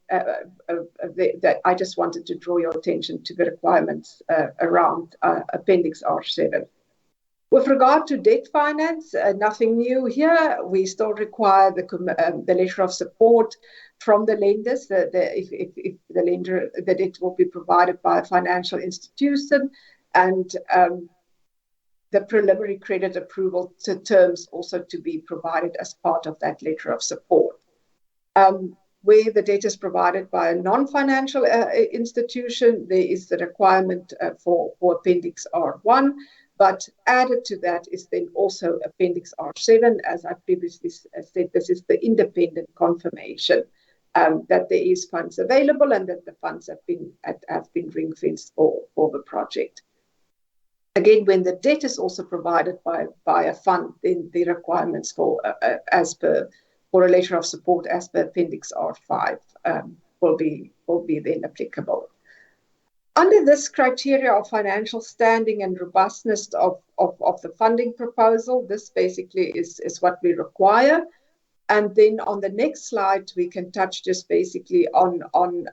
S7: that I just wanted to draw your attention to the requirements around Appendix R7. With regard to debt finance, nothing new here. We still require the letter of support from the lenders. If the lender, the debt will be provided by a financial institution, and the preliminary credit approval terms also to be provided as part of that letter of support. Where the debt is provided by a non-financial institution, there is the requirement for Appendix R1. But added to that is then also Appendix R7, as I previously said, this is the independent confirmation that there is funds available and that the funds have been ring-fenced for the project. Again, when the debt is also provided by a fund, then the requirements for a letter of support as per Appendix R5 will be then applicable. Under this criteria of financial standing and robustness of the funding proposal, this basically is what we require. And then on the next slide, we can touch just basically on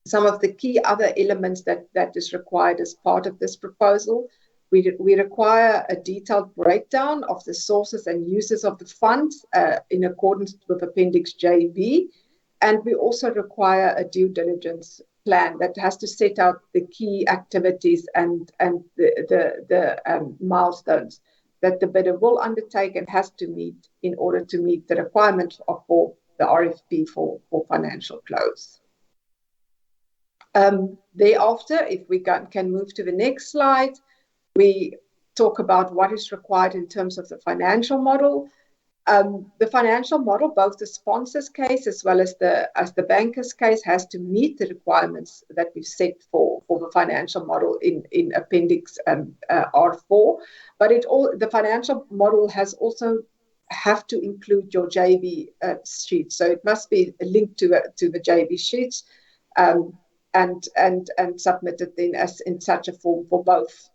S7: some of the key other elements that is required as part of this proposal. We require a detailed breakdown of the sources and uses of the funds in accordance with Appendix JB. And we also require a due diligence plan that has to set out the key activities and the milestones that the bidder will undertake and has to meet in order to meet the requirements for the RFP for financial close. Thereafter, if we can move to the next slide, we talk about what is required in terms of the financial model. The financial model, both the sponsor's case as well as the banker's case, has to meet the requirements that we've set for the financial model in Appendix R4. But the financial model has also have to include your JV sheets, so it must be linked to the JV sheets and submitted then as in such a form for both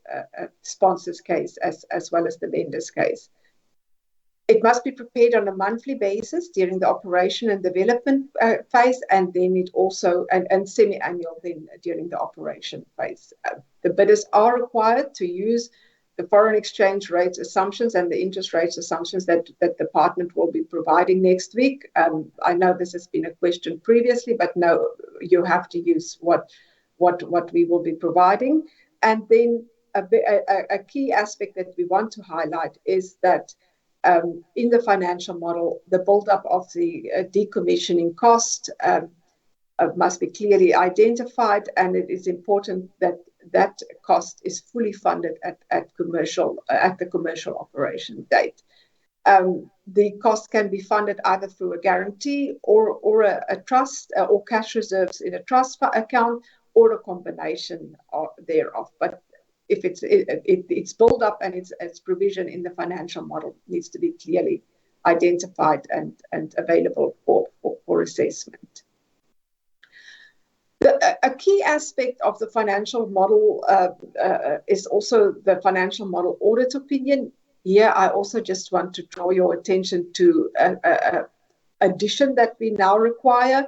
S7: sponsor's case as well as the lender's case. It must be prepared on a monthly basis during the operation and development phase, and then it also and semi-annual then during the operation phase. The bidders are required to use the foreign exchange rates assumptions and the interest rates assumptions that the department will be providing next week. I know this has been a question previously, but no, you have to use what we will be providing. And then a key aspect that we want to highlight is that in the financial model, the build-up of the decommissioning cost must be clearly identified, and it is important that that cost is fully funded at the commercial operation date. The cost can be funded either through a guarantee or a trust or cash reserves in a trust account or a combination thereof. But if it's built up and its provision in the financial model needs to be clearly identified and available for assessment. A key aspect of the financial model is also the financial model audit opinion. Here, I also just want to draw your attention to an addition that we now require.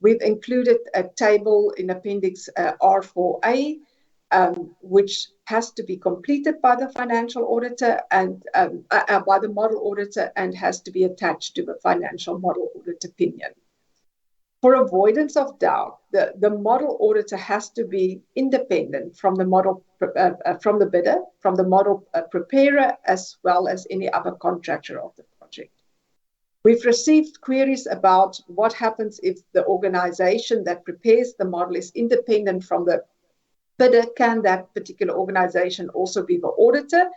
S7: We've included a table in Appendix R4A, which has to be completed by the financial auditor and by the model auditor and has to be attached to the financial model audit opinion. For avoidance of doubt, the model auditor has to be independent from the model from the bidder, from the model preparer, as well as any other contractor of the project. We've received queries about what happens if the organization that prepares the model is independent from the bidder. Can that particular organization also be the auditor?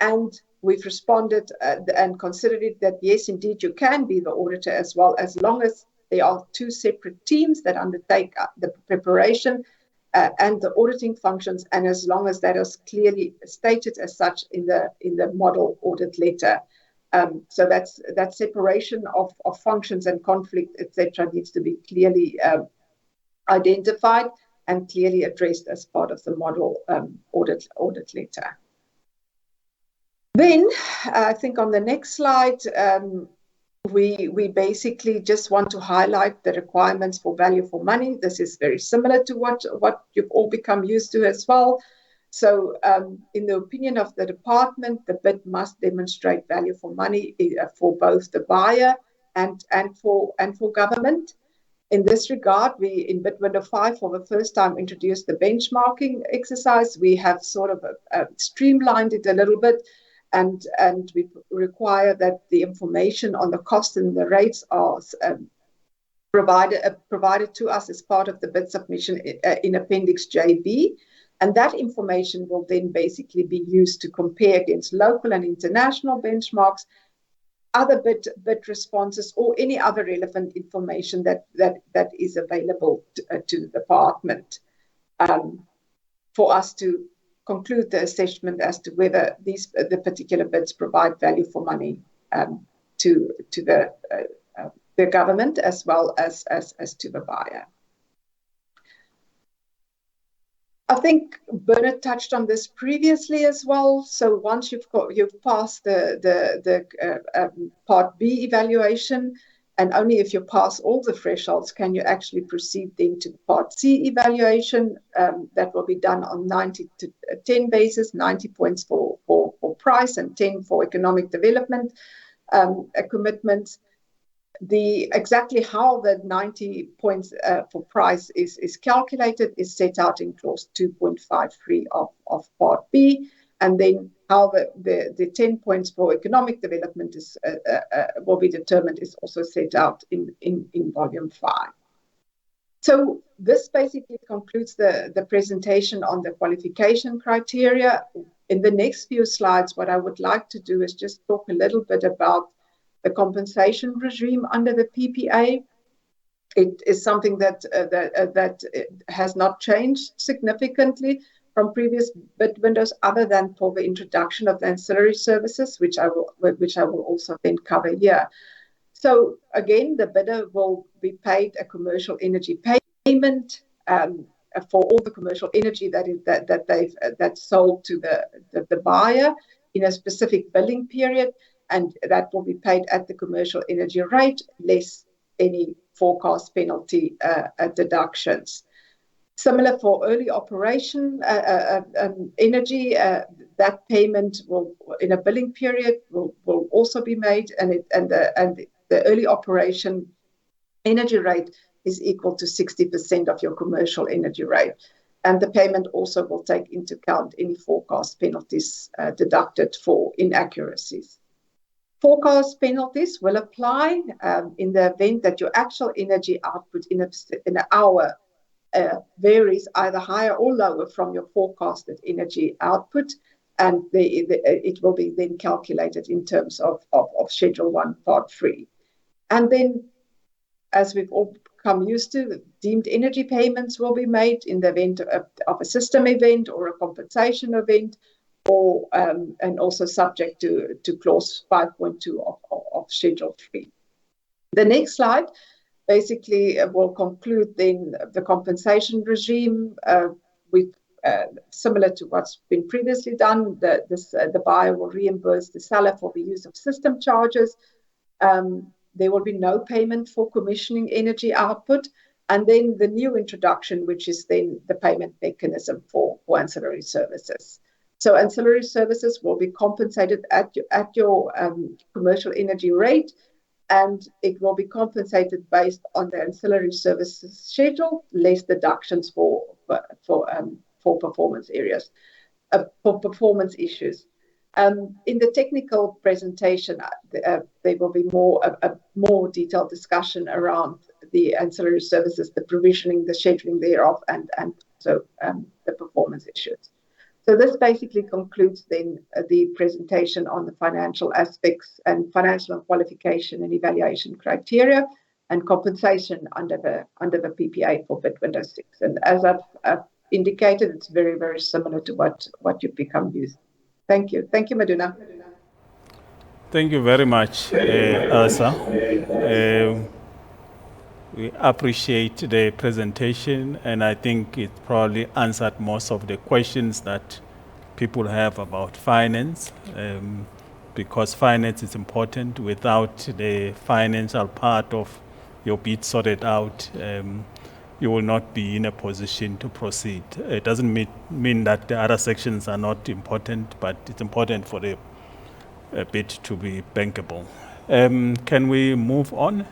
S7: And we've responded and considered it that yes, indeed, you can be the auditor as long as there are two separate teams that undertake the preparation and the auditing functions, and as long as that is clearly stated as such in the model audit letter. So that separation of functions and conflict, etc., needs to be clearly identified and clearly addressed as part of the model audit letter. Then I think on the next slide, we basically just want to highlight the requirements for value for money. This is very similar to what you've all become used to as well. So in the opinion of the department, the bid must demonstrate value for money for both the buyer and for government. In this regard, we in Bid Window 5 for the first time introduced the benchmarking exercise. We have sort of streamlined it a little bit, and we require that the information on the cost and the rates are provided to us as part of the bid submission in Appendix JB. And that information will then basically be used to compare against local and international benchmarks, other bid responses, or any other relevant information that is available to the department for us to conclude the assessment as to whether the particular bids provide value for money to the government as well as to the buyer. I think Bernard touched on this previously as well. So once you've passed the Part B evaluation, and only if you pass all the thresholds can you actually proceed then to the Part C evaluation. That will be done on 90 to 10 basis, 90 points for price and 10 for economic development commitments. Exactly how the 90 points for price is calculated is set out in clause 2.53 of Part B, and then how the 10 points for economic development will be determined is also set out in volume 5. So this basically concludes the presentation on the qualification criteria. In the next few slides, what I would like to do is just talk a little bit about the compensation regime under the PPA. It is something that has not changed significantly from previous bid windows, other than for the introduction of the ancillary services, which I will also then cover here. So again, the bidder will be paid a commercial energy payment for all the commercial energy that's sold to the buyer in a specific billing period, and that will be paid at the commercial energy rate, less any forecast penalty deductions. Similar for early operation energy, that payment will, in a billing period, will also be made, and the early operation energy rate is equal to 60% of your commercial energy rate. And the payment also will take into account any forecast penalties deducted for inaccuracies. Forecast penalties will apply in the event that your actual energy output in an hour varies either higher or lower from your forecasted energy output, and it will be then calculated in terms of Schedule 1, Part 3. And then, as we've all become used to, deemed energy payments will be made in the event of a system event or a compensation event, and also subject to clause 5.2 of Schedule 3. The next slide basically will conclude then the compensation regime with similar to what's been previously done. The buyer will reimburse the seller for the use of system charges. There will be no payment for commissioning energy output, and then the new introduction, which is then the payment mechanism for ancillary services. So ancillary services will be compensated at your commercial energy rate, and it will be compensated based on the ancillary services schedule, less deductions for performance areas, for performance issues. In the technical presentation, there will be more detailed discussion around the ancillary services, the provisioning, the scheduling thereof, and so the performance issues. So this basically concludes then the presentation on the financial aspects and financial and qualification and evaluation criteria and compensation under the PPA for Bid Window 6. And as I've indicated, it's very, very similar to what you've become used. Thank you. Thank you, Maduna.
S1: Thank you very much, Elsa. We appreciate the presentation, and I think it probably answered most of the questions that people have about finance, because finance is important. Without the financial part of your bid sorted out, you will not be in a position to proceed. It doesn't mean that the other sections are not important, but it's important for the bid to be bankable. Can we move on?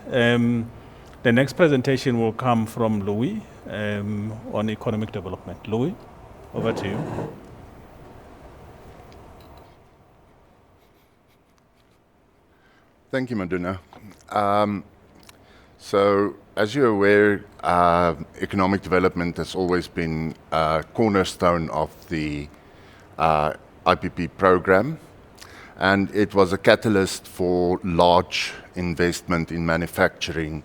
S1: The next presentation will come from Louis on economic development. Louis, over to you.
S5: Thank you, Maduna. So, as you're aware, economic development has always been a cornerstone of the IPP program, and it was a catalyst for large investment in manufacturing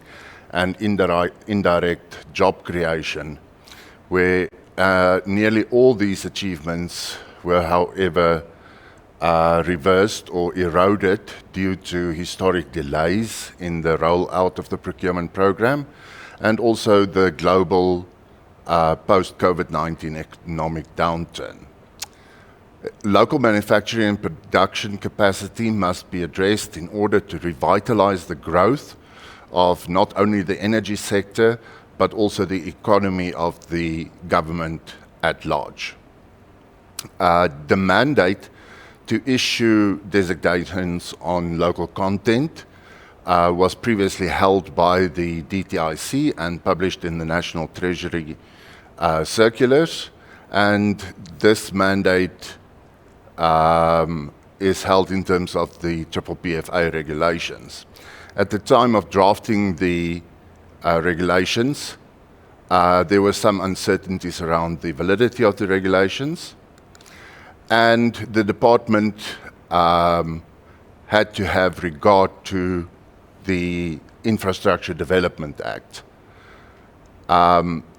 S5: and indirect job creation, where nearly all these achievements were, however, reversed or eroded due to historic delays in the rollout of the procurement program and also the global post-COVID-19 economic downturn. Local manufacturing and production capacity must be addressed in order to revitalize the growth of not only the energy sector, but also the economy of the government at large. The mandate to issue designations on local content was previously held by the DTIC and published in the National Treasury circulars, and this mandate is held in terms of the PPPFA regulations. At the time of drafting the regulations, there were some uncertainties around the validity of the regulations, and the department had to have regard to the Infrastructure Development Act,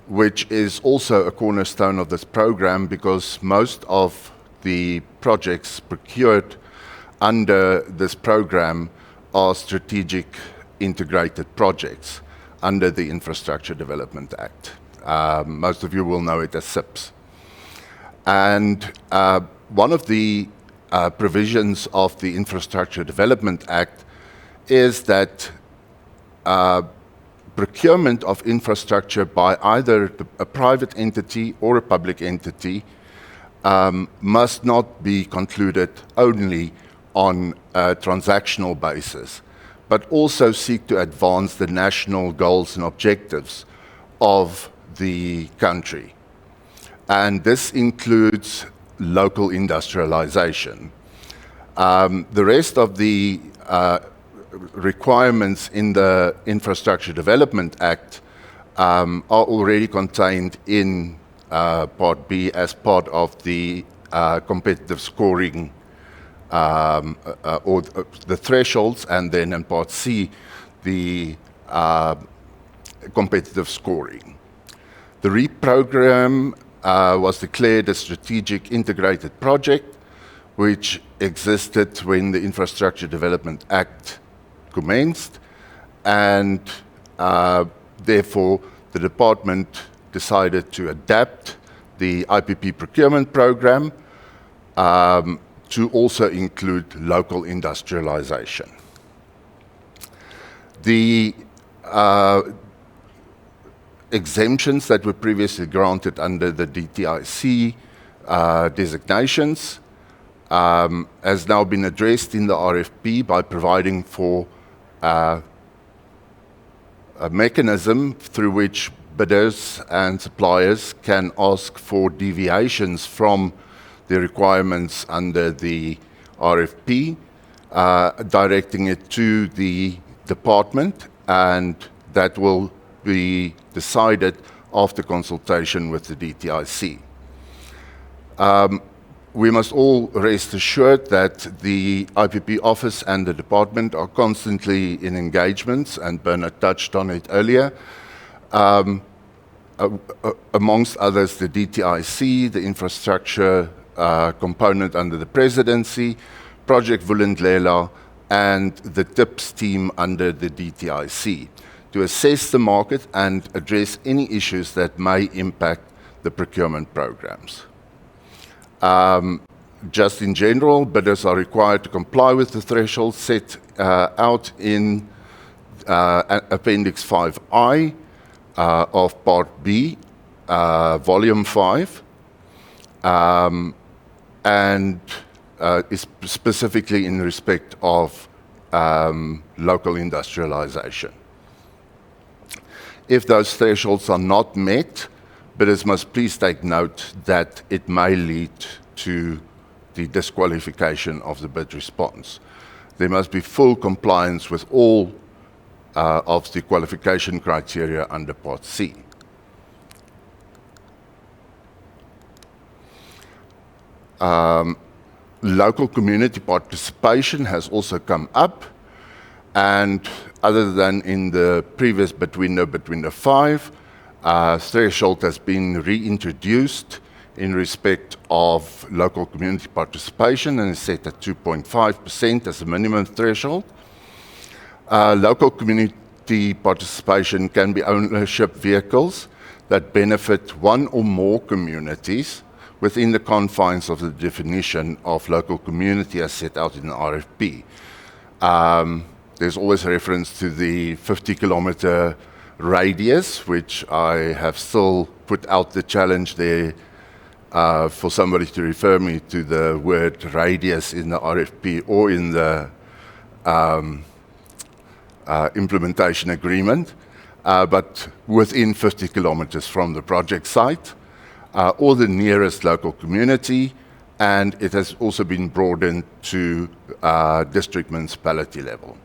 S5: which is also a cornerstone of this program because most of the projects procured under this program are strategic integrated projects under the Infrastructure Development Act. Most of you will know it as SIPs. And one of the provisions of the Infrastructure Development Act is that procurement of infrastructure by either a private entity or a public entity must not be concluded only on a transactional basis, but also seek to advance the national goals and objectives of the country. And this includes local industrialization. The rest of the requirements in the Infrastructure Development Act are already contained in Part B as part of the competitive scoring or the thresholds, and then in Part C, the competitive scoring. The REIPP program was declared a strategic integrated project, which existed when the Infrastructure Development Act commenced, and therefore the department decided to adapt the IPP procurement program to also include local industrialization. The exemptions that were previously granted under the DTIC designations has now been addressed in the RFP by providing for a mechanism through which bidders and suppliers can ask for deviations from the requirements under the RFP, directing it to the department, and that will be decided after consultation with the DTIC. We must all rest assured that the IPP office and the department are constantly in engagements, and Bernard touched on it earlier, amongst others, the DTIC, the infrastructure component under the presidency, Project Vulindlela, and the TIPS team under the DTIC to assess the market and address any issues that may impact the procurement programs. Just in general, bidders are required to comply with the thresholds set out in Appendix 5I of Part B, Volume 5, and is specifically in respect of local industrialization. If those thresholds are not met, bidders must please take note that it may lead to the disqualification of the bid response. There must be full compliance with all of the qualification criteria under Part C. Local community participation has also come up, and other than in the previous bid window 5, threshold has been reintroduced in respect of local community participation and is set at 2.5% as a minimum threshold. Local community participation can be ownership vehicles that benefit one or more communities within the confines of the definition of local community as set out in the RFP. There's always a reference to the 50-kilometer radius, which I have still put out the challenge there for somebody to refer me to the word radius in the RFP or in the implementation agreement, but within 50 kilometers from the project site or the nearest local community, and it has also been broadened to district municipality level.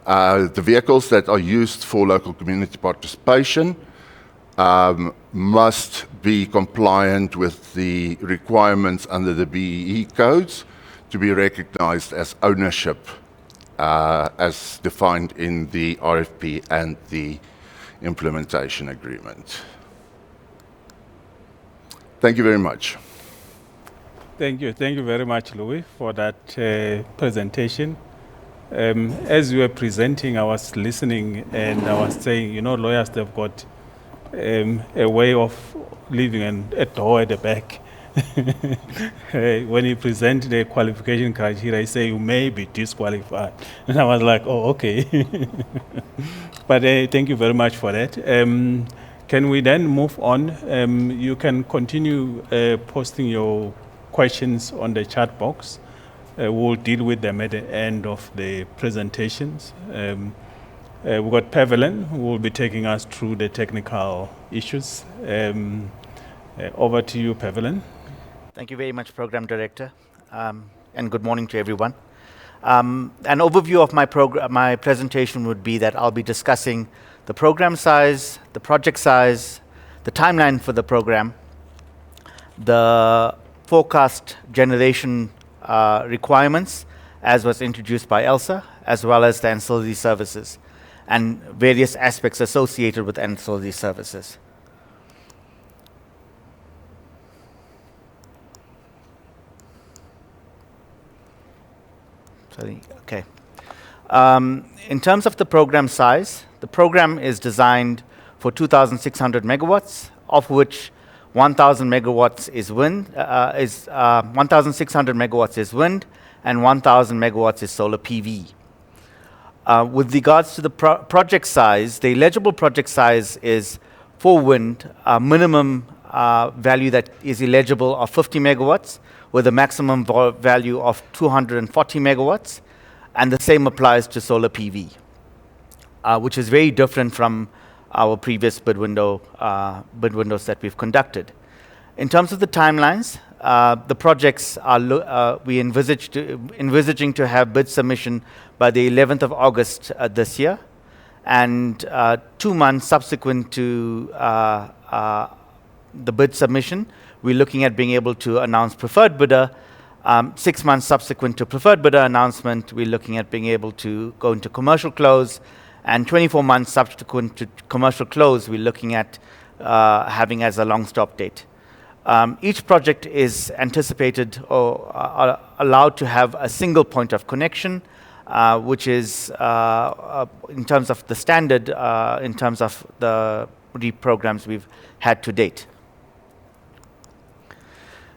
S5: The vehicles that are used for local community participation must be compliant with the requirements under the BEE codes to be recognized as ownership as defined in the RFP and the implementation agreement. Thank you very much.
S1: Thank you very much, Louis, for that presentation. As you were presenting, I was listening and I was saying, you know, lawyers, they've got a way of leaving a door at the back. When you present the qualification criteria, I say you may be disqualified. And I was like, oh, okay. But thank you very much for that. Can we then move on? You can continue posting your questions on the chat box. We'll deal with them at the end of the presentations. We've got Pavilion, who will be taking us through the technical issues. Over to you, Pavilion.
S6: Thank you very much, Program Director, and good morning to everyone. An overview of my presentation would be that I'll be discussing the program size, the project size, the timeline for the program, the forecast generation requirements, as was introduced by Elsa, as well as the ancillary services, and various aspects associated with ancillary services. Sorry, okay. In terms of the program size, the program is designed for 2,600 megawatts, of which 1,000 megawatts is wind, 1,600 megawatts is wind, and 1,000 megawatts is solar PV. With regards to the project size, the eligible project size is for wind, a minimum value that is eligible of 50 megawatts, with a maximum value of 240 megawatts, and the same applies to solar PV, which is very different from our previous bid windows that we've conducted. In terms of the timelines, the projects are we envisaging to have bid submission by the 11th of August this year, and 2 months subsequent to the bid submission, we're looking at being able to announce preferred bidder. 6 months subsequent to preferred bidder announcement, we're looking at being able to go into commercial close, and 24 months subsequent to commercial close, we're looking at having as a long stop date. Each project is anticipated or allowed to have a single point of connection, which is in terms of the standard, in terms of the REIPP programs we've had to date.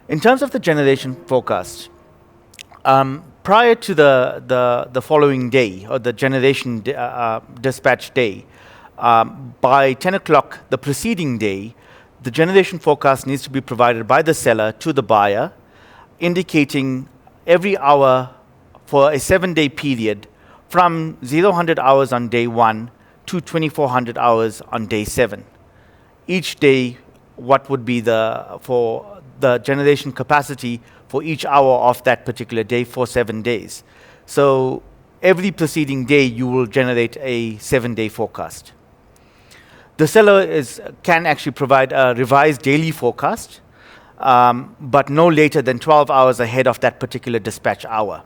S6: In terms of the generation forecast, prior to the following day, or the generation dispatch day, by 10 o'clock the preceding day, the generation forecast needs to be provided by the seller to the buyer, indicating every hour for a 7-day period from 0-100 hours on day 1 to 2400 hours on day 7. Each day, what would be for the generation capacity for each hour of that particular day for 7 days. So every preceding day, you will generate a 7-day forecast. The seller can actually provide a revised daily forecast, but no later than 12 hours ahead of that particular dispatch hour.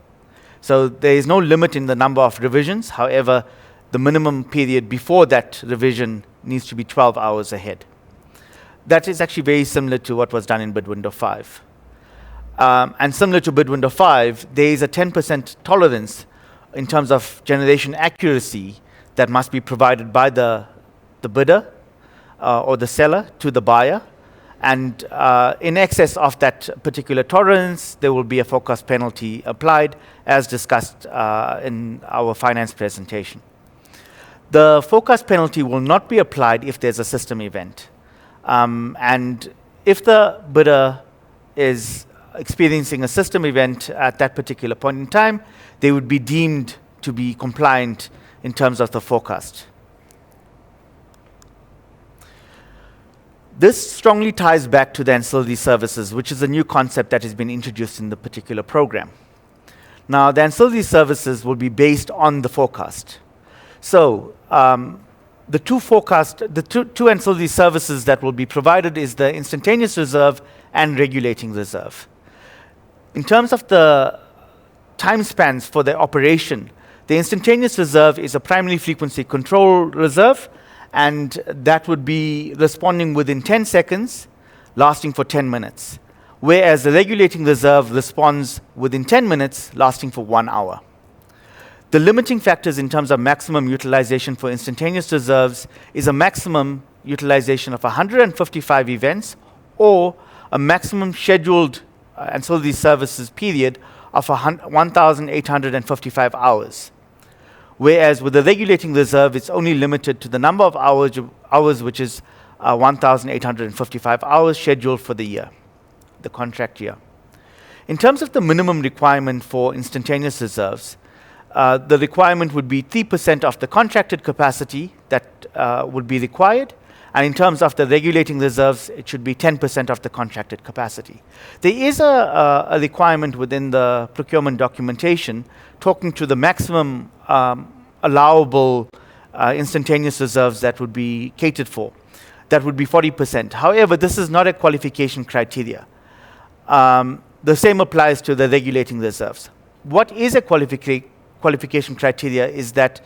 S6: So there is no limit in the number of revisions. However, the minimum period before that revision needs to be 12 hours ahead. That is actually very similar to what was done in Bid Window 5. And similar to Bid Window 5, there is a 10% tolerance in terms of generation accuracy that must be provided by the bidder or the seller to the buyer. And in excess of that particular tolerance, there will be a forecast penalty applied, as discussed in our finance presentation. The forecast penalty will not be applied if there's a system event. And if the bidder is experiencing a system event at that particular point in time, they would be deemed to be compliant in terms of the forecast. This strongly ties back to the ancillary services, which is a new concept that has been introduced in the particular program. Now, the ancillary services will be based on the forecast. So, the two ancillary services that will be provided is the instantaneous reserve and regulating reserve. In terms of the time spans for the operation, the instantaneous reserve is a primary frequency control reserve, and that would be responding within 10 seconds, lasting for 10 minutes. Whereas the regulating reserve responds within 10 minutes, lasting for 1 hour. The limiting factors in terms of maximum utilization for instantaneous reserves is a maximum utilization of 155 events or a maximum scheduled ancillary services period of 1,855 hours. Whereas with the regulating reserve, it's only limited to the number of hours which is 1,855 hours scheduled for the year, the contract year. In terms of the minimum requirement for instantaneous reserves, the requirement would be 3% of the contracted capacity that would be required. And in terms of the regulating reserves, it should be 10% of the contracted capacity. There is a requirement within the procurement documentation talking to the maximum allowable instantaneous reserves that would be catered for. That would be 40%. However, this is not a qualification criteria. The same applies to the regulating reserves. What is a qualification criteria is that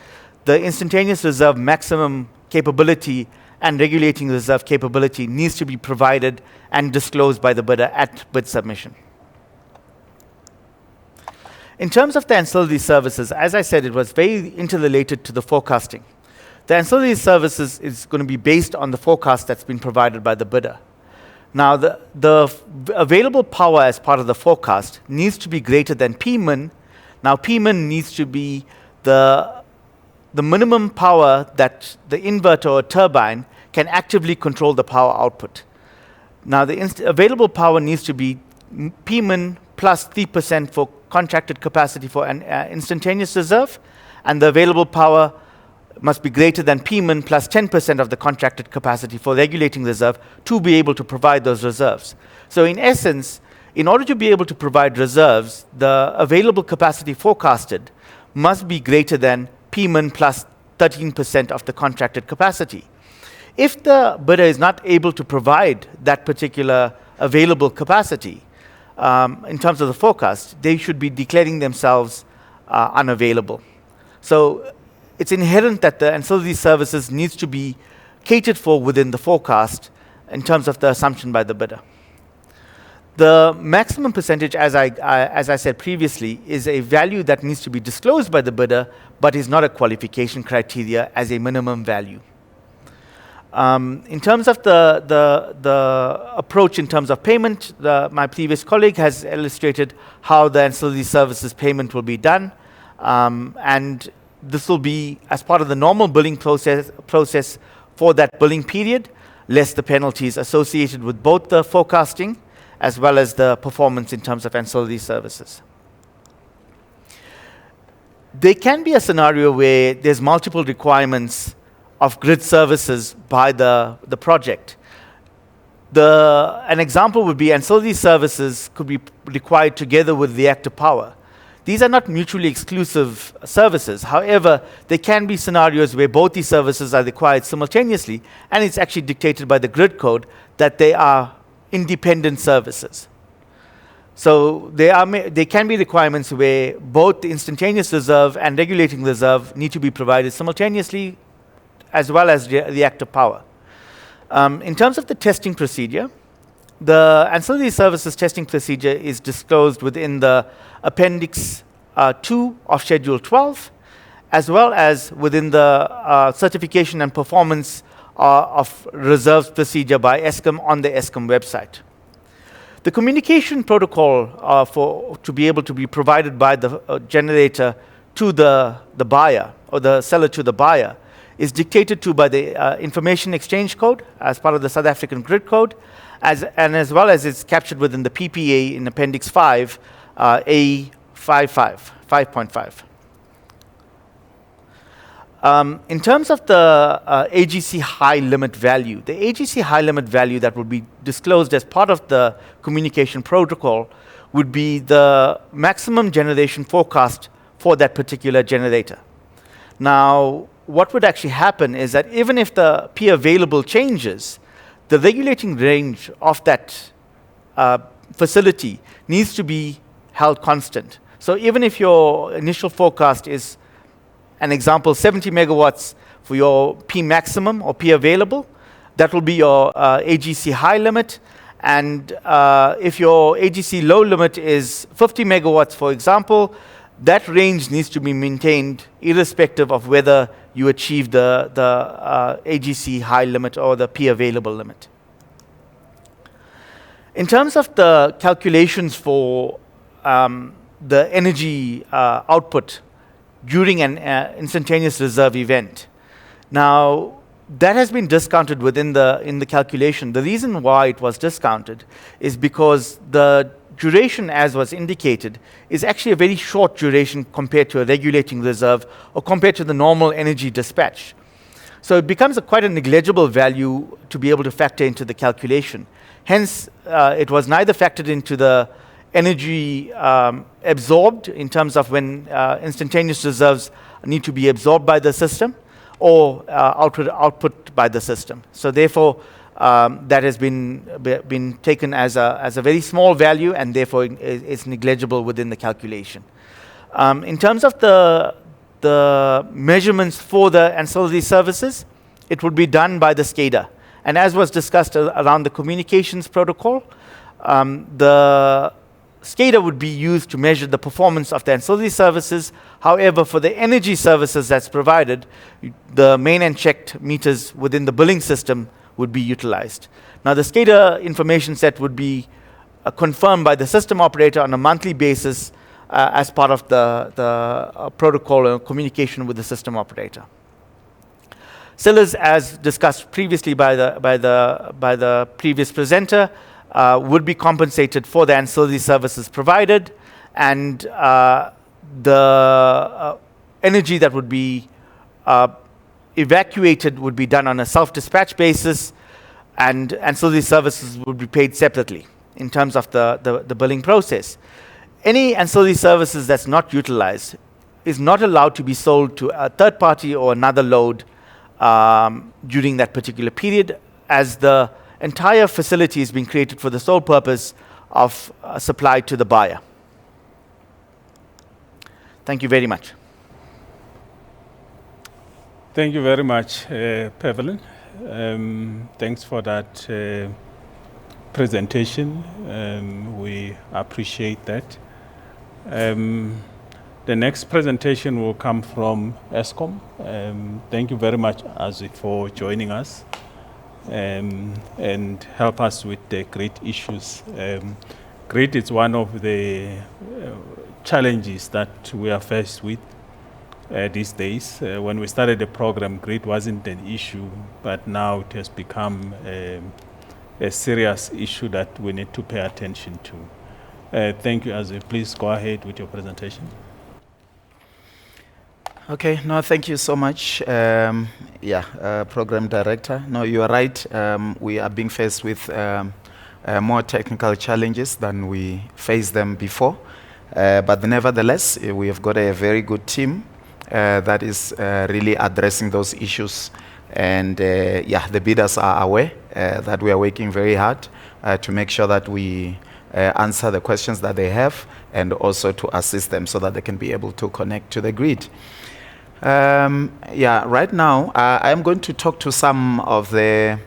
S6: the instantaneous reserve maximum capability and regulating reserve capability needs to be provided and disclosed by the bidder at bid submission. In terms of the ancillary services, as I said, it was very interrelated to the forecasting. The ancillary services is going to be based on the forecast that's been provided by the bidder. Now, the available power as part of the forecast needs to be greater than P-min. Now, P-min needs to be the minimum power that the inverter or turbine can actively control the power output. Now, the available power needs to be P-min plus 3% for contracted capacity for an instantaneous reserve, and the available power must be greater than P-min plus 10% of the contracted capacity for regulating reserve to be able to provide those reserves. So in essence, in order to be able to provide reserves, the available capacity forecasted must be greater than P-min plus 13% of the contracted capacity. If the bidder is not able to provide that particular available capacity in terms of the forecast, they should be declaring themselves unavailable. So it's inherent that the ancillary services needs to be catered for within the forecast in terms of the assumption by the bidder. The maximum percentage, as I said previously, is a value that needs to be disclosed by the bidder, but is not a qualification criteria as a minimum value. In terms of the approach in terms of payment, my previous colleague has illustrated how the ancillary services payment will be done. And this will be as part of the normal billing process for that billing period, less the penalties associated with both the forecasting as well as the performance in terms of ancillary services. There can be a scenario where there's multiple requirements of grid services by the project. An example would be ancillary services could be required together with reactive power. These are not mutually exclusive services. However, there can be scenarios where both these services are required simultaneously, and it's actually dictated by the grid code that they are independent services. So there can be requirements where both the instantaneous reserve and regulating reserve need to be provided simultaneously, as well as reactive power. In terms of the testing procedure, the ancillary services testing procedure is disclosed within the Appendix 2 of Schedule 12, as well as within the certification and performance of reserves procedure by Eskom on the Eskom website. The communication protocol to be able to be provided by the generator to the buyer, or the seller to the buyer, is dictated to by the Information Exchange Code as part of the South African Grid Code, as well as it's captured within the PPA in Appendix 5, A5.5. In terms of the AGC high limit value, the AGC high limit value that would be disclosed as part of the communication protocol would be the maximum generation forecast for that particular generator. Now, what would actually happen is that even if the P available changes, the regulating range of that facility needs to be held constant. So even if your initial forecast is, an example, 70 megawatts for your P maximum or P available, that will be your AGC high limit. And if your AGC low limit is 50 megawatts, for example, that range needs to be maintained irrespective of whether you achieve the AGC high limit or the P available limit. In terms of the calculations for the energy output during an instantaneous reserve event, now that has been discounted within the calculation. The reason why it was discounted is because the duration, as was indicated, is actually a very short duration compared to a regulating reserve or compared to the normal energy dispatch. So it becomes quite a negligible value to be able to factor into the calculation. Hence, it was neither factored into the energy absorbed in terms of when instantaneous reserves need to be absorbed by the system, or output by the system. So therefore, that has been taken as a very small value, and therefore it's negligible within the calculation. In terms of the measurements for the ancillary services, it would be done by the SCADA. And as was discussed around the communications protocol, the SCADA would be used to measure the performance of the ancillary services. However, for the energy services that's provided, the main and checked meters within the billing system would be utilized. Now, the SCADA information set would be confirmed by the system operator on a monthly basis as part of the protocol or communication with the system operator. Sellers, as discussed previously by the previous presenter, would be compensated for the ancillary services provided, and the energy that would be evacuated would be done on a self-dispatch basis, and ancillary services would be paid separately in terms of the billing process. Any ancillary services that's not utilized is not allowed to be sold to a third party or another load during that particular period, as the entire facility is being created for the sole purpose of supply to the buyer. Thank you very much.
S1: Thank you very much, Pevelyn. Thanks for that presentation. We appreciate that. The next presentation will come from ESCOM. Thank you very much, Azwi, for joining us and help us with the grid issues. Grid is one of the challenges that we are faced with these days. When we started the program, grid wasn't an issue, but now it has become a serious issue that we need to pay attention to. Thank you, Azwi. Please go ahead with your presentation.
S4: Okay, no, thank you so much. Program Director. No, you are right. We are being faced with more technical challenges than we faced them before. But nevertheless, we have got a very good team that is really addressing those issues. And the bidders are aware that we are working very hard to make sure that we answer the questions that they have and also to assist them so that they can be able to connect to the grid. Right now, I'm going to talk to some of the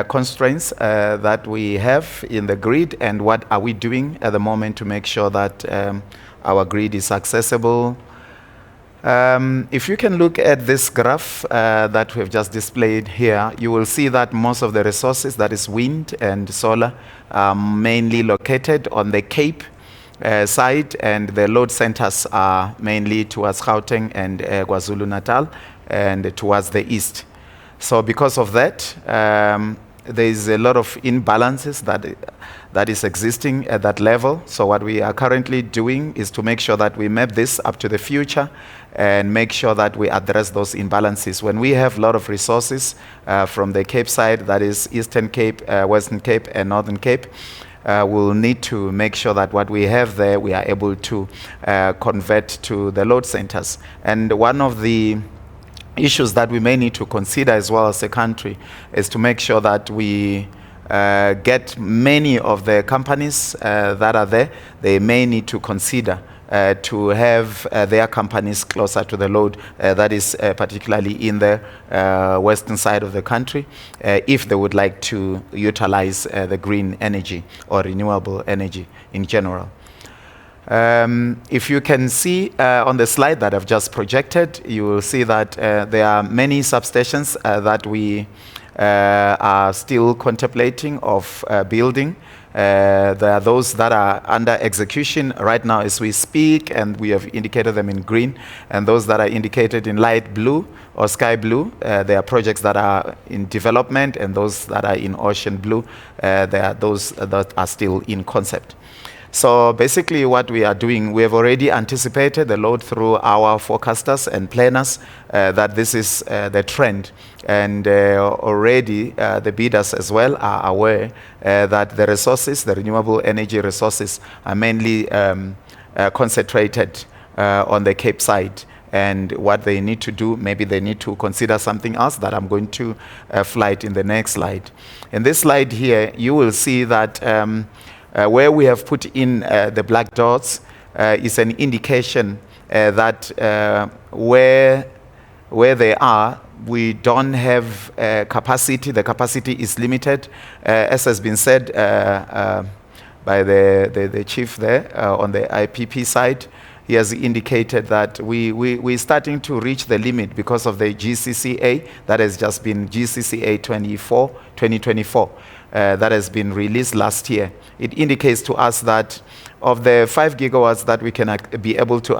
S4: constraints that we have in the grid and what are we doing at the moment to make sure that our grid is accessible. If you can look at this graph that we've just displayed here, you will see that most of the resources, that is wind and solar, are mainly located on the Cape side, and the load centers are mainly towards Gauteng and KwaZulu-Natal and towards the east. So because of that, there is a lot of imbalances that is existing at that level. So what we are currently doing is to make sure that we map this up to the future and make sure that we address those imbalances. When we have a lot of resources from the Cape side, that is Eastern Cape, Western Cape, and Northern Cape, we'll need to make sure that what we have there, we are able to convert to the load centers. And one of the issues that we may need to consider as well as a country is to make sure that we get many of the companies that are there, they may need to consider to have their companies closer to the load, that is particularly in the western side of the country, if they would like to utilize the green energy or renewable energy in general. If you can see on the slide that I've just projected, you will see that there are many substations that we are still contemplating of building. There are those that are under execution right now as we speak, and we have indicated them in green. And those that are indicated in light blue or sky blue, there are projects that are in development, and those that are in ocean blue, there are those that are still in concept. So basically what we are doing, we have already anticipated the load through our forecasters and planners that this is the trend. And already the bidders as well are aware that the resources, the renewable energy resources, are mainly concentrated on the Cape side. And what they need to do, maybe they need to consider something else that I'm going to flight in the next slide. In this slide here, you will see that where we have put in the black dots is an indication that where they are, we don't have capacity. The capacity is limited, as has been said by the chief there on the IPP side. He has indicated that we're starting to reach the limit because of the GCCA that has just been GCCA 2024 that has been released last year. It indicates to us that of the 5 gigawatts that we can be able to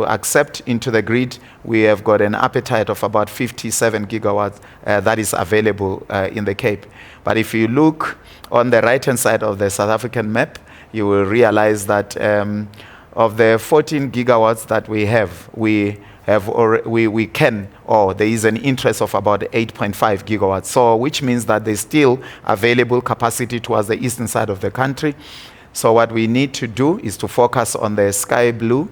S4: accept into the grid, we have got an appetite of about 57 gigawatts that is available in the Cape. But if you look on the right-hand side of the South African map, you will realize that of the 14 gigawatts that we have, there is an interest of about 8.5 gigawatts. So which means that there's still available capacity towards the eastern side of the country. So what we need to do is to focus on the sky blue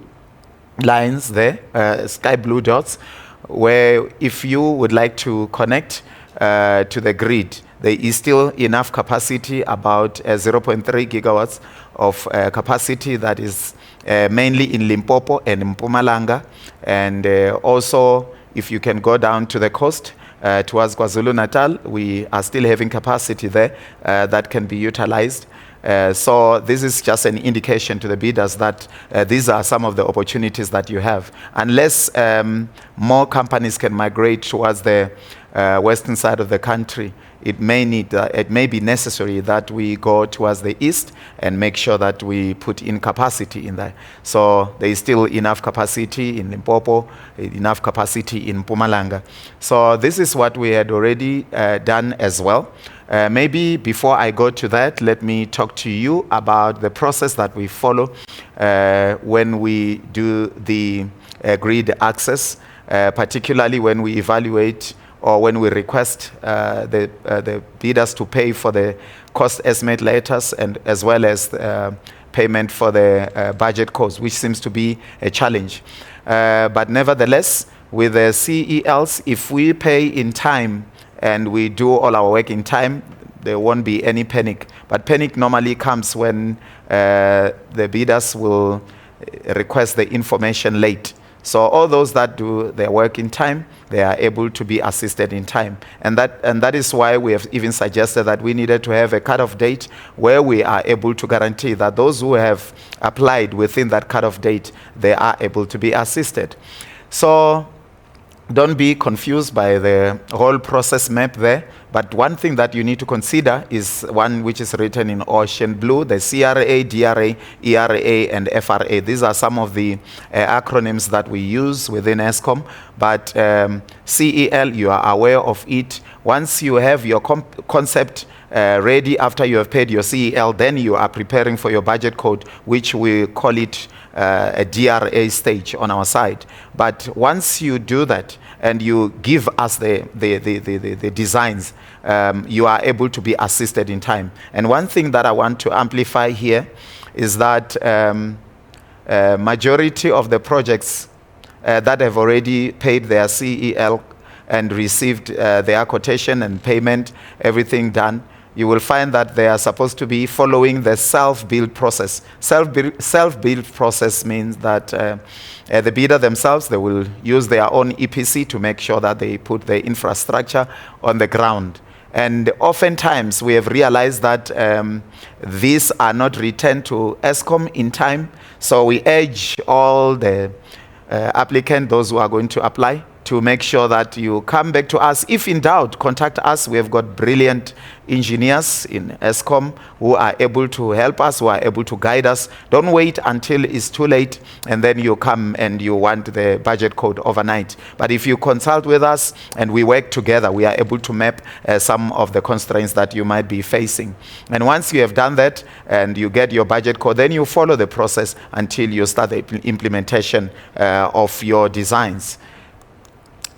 S4: lines there, sky blue dots, where if you would like to connect to the grid, there is still enough capacity, about 0.3 gigawatts of capacity that is mainly in Limpopo and in Mpumalanga. And also, if you can go down to the coast, towards KwaZulu-Natal. We are still having capacity there that can be utilized. So this is just an indication to the bidders that these are some of the opportunities that you have. Unless more companies can migrate towards the western side of the country, it may be necessary that we go towards the east and make sure that we put in capacity in there. So there is still enough capacity in Limpopo, enough capacity in Mpumalanga. So this is what we had already done as well. Maybe before I go to that, let me talk to you about the process that we follow when we do the grid access, particularly when we evaluate or when we request the bidders to pay for the cost estimate letters and as well as payment for the budget codes, which seems to be a challenge. But nevertheless, with the CELs, if we pay in time and we do all our work in time, there won't be any panic. But panic normally comes when the bidders will request the information late. So all those that do their work in time, they are able to be assisted in time. And that is why we have even suggested that we needed to have a cutoff date where we are able to guarantee that those who have applied within that cutoff date, they are able to be assisted. So don't be confused by the whole process map there. But one thing that you need to consider is one which is written in ocean blue, the CRA, DRA, ERA, and FRA. These are some of the acronyms that we use within ESCOM. But CEL, you are aware of it. Once you have your concept ready after you have paid your CEL, then you are preparing for your budget code, which we call it a DRA stage on our side. But once you do that and you give us the designs, you are able to be assisted in time. And one thing that I want to amplify here is that majority of the projects that have already paid their CEL and received their quotation and payment, everything done, you will find that they are supposed to be following the self-build process. Self-build process means that the bidder themselves, they will use their own EPC to make sure that they put the infrastructure on the ground. And oftentimes we have realized that these are not returned to ESCOM in time. So we urge all the applicants, those who are going to apply, to make sure that you come back to us. If in doubt, contact us. We have got brilliant engineers in ESCOM who are able to help us, who are able to guide us. Don't wait until it's too late and then you come and you want the budget code overnight. But if you consult with us and we work together, we are able to map some of the constraints that you might be facing. And once you have done that and you get your budget code, then you follow the process until you start the implementation of your designs.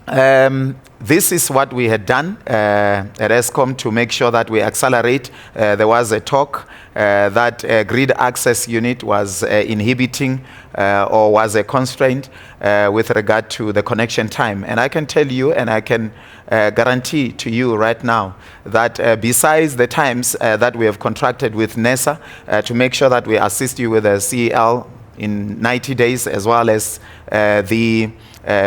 S4: This is what we had done at ESCOM to make sure that we accelerate. There was a talk that grid access unit was inhibiting or was a constraint with regard to the connection time. And I can tell you, and I can guarantee to you right now, that besides the times that we have contracted with NESA to make sure that we assist you with a CEL in 90 days, as well as the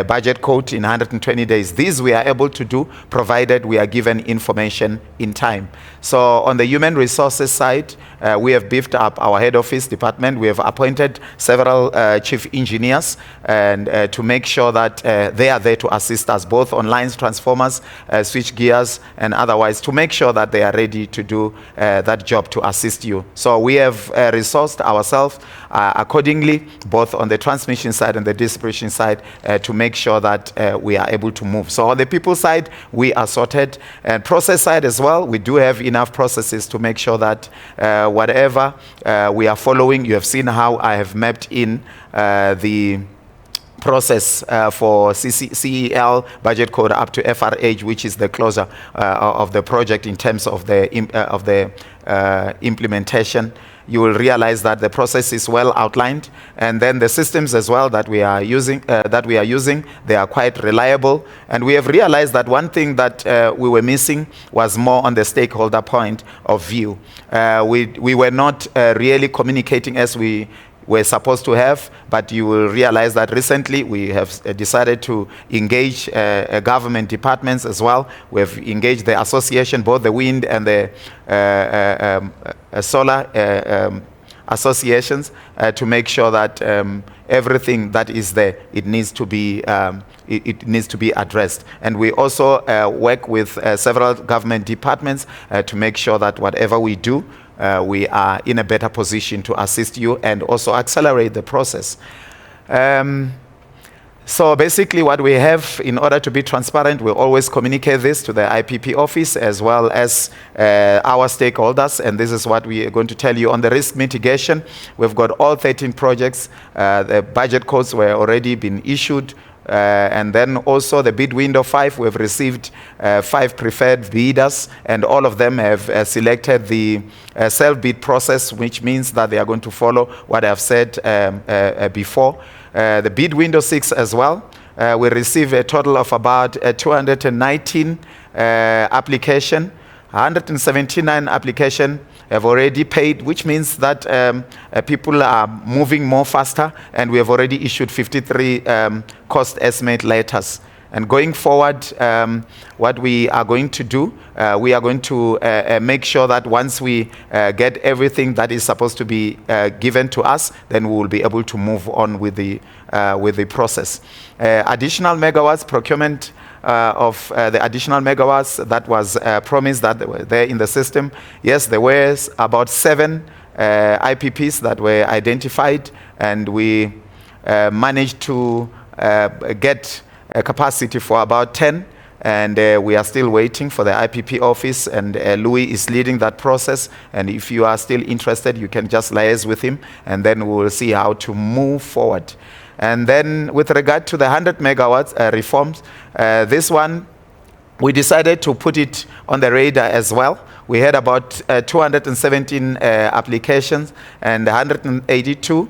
S4: budget code in 120 days. These we are able to do provided we are given information in time. So on the human resources side, we have beefed up our head office department. We have appointed several chief engineers and to make sure that they are there to assist us, both on lines, transformers, switch gears, and otherwise, to make sure that they are ready to do that job to assist you. So we have resourced ourselves accordingly, both on the transmission side and the distribution side, to make sure that we are able to move. So on the people side, we are sorted. And process side as well, we do have enough processes to make sure that whatever we are following, you have seen how I have mapped in the process for CEL budget code up to FRH, which is the closer of the project in terms of the implementation. You will realize that the process is well outlined, and then the systems as well that we are using, they are quite reliable. And we have realized that one thing that we were missing was more on the stakeholder point of view. We were not really communicating as we were supposed to have, but you will realize that recently we have decided to engage government departments as well. We have engaged the association, both the wind and the solar associations, to make sure that everything that is there, it needs to be addressed. And we also work with several government departments to make sure that whatever we do, we are in a better position to assist you and also accelerate the process. So basically what we have, in order to be transparent, we always communicate this to the IPP office as well as our stakeholders, and this is what we are going to tell you on the risk mitigation. We've got all 13 projects. The budget codes were already been issued, and then also the bid window 5, we've received 5 preferred bidders, and all of them have selected the self-bid process, which means that they are going to follow what I've said before. The bid window 6 as well, we received a total of about 219 application. 179 application have already paid, which means that people are moving more faster, and we have already issued 53 cost estimate letters. And going forward, what we are going to do, we are going to make sure that once we get everything that is supposed to be given to us, then we will be able to move on with the process. Additional megawatts, procurement of the additional megawatts that was promised that were there in the system. Yes, there were about 7 IPPs that were identified, and we managed to get a capacity for about 10, and we are still waiting for the IPP office, and Louis is leading that process, and if you are still interested, you can just liaise with him, and then we will see how to move forward. And then with regard to the 100 megawatts reforms, this one, we decided to put it on the radar as well. We had about 217 applications, and 182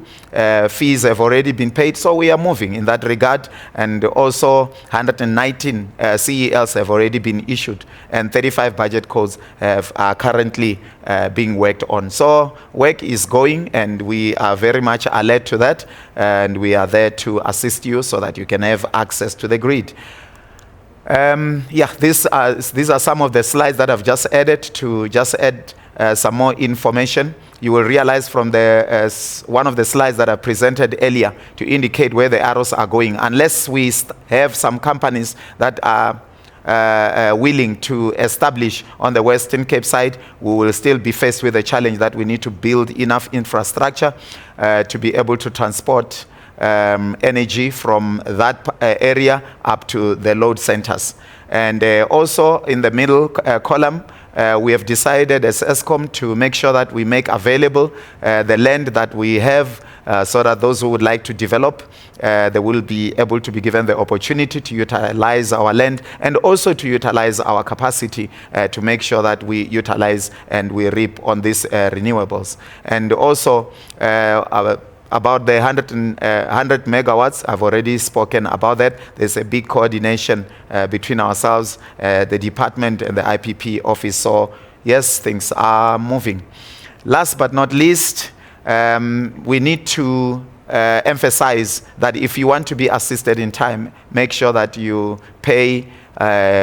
S4: fees have already been paid, so we are moving in that regard. And also 119 CELs have already been issued, and 35 budget codes are currently being worked on. So work is going, and we are very much alert to that, and we are there to assist you so that you can have access to the grid. These are some of the slides that I've just added to just add some more information. You will realize from the one of the slides that I presented earlier to indicate where the arrows are going. Unless we have some companies that are willing to establish on the Western Cape side, we will still be faced with a challenge that we need to build enough infrastructure to be able to transport energy from that area up to the load centers. And also in the middle column, we have decided as ESCOM to make sure that we make available the land that we have, so that those who would like to develop, they will be able to be given the opportunity to utilize our land, and also to utilize our capacity to make sure that we utilize and we reap on these renewables. And also about the 100 megawatts, I've already spoken about that. There's a big coordination between ourselves, the department, and the IPP office. So yes, things are moving. Last but not least, we need to emphasize that if you want to be assisted in time, make sure that you pay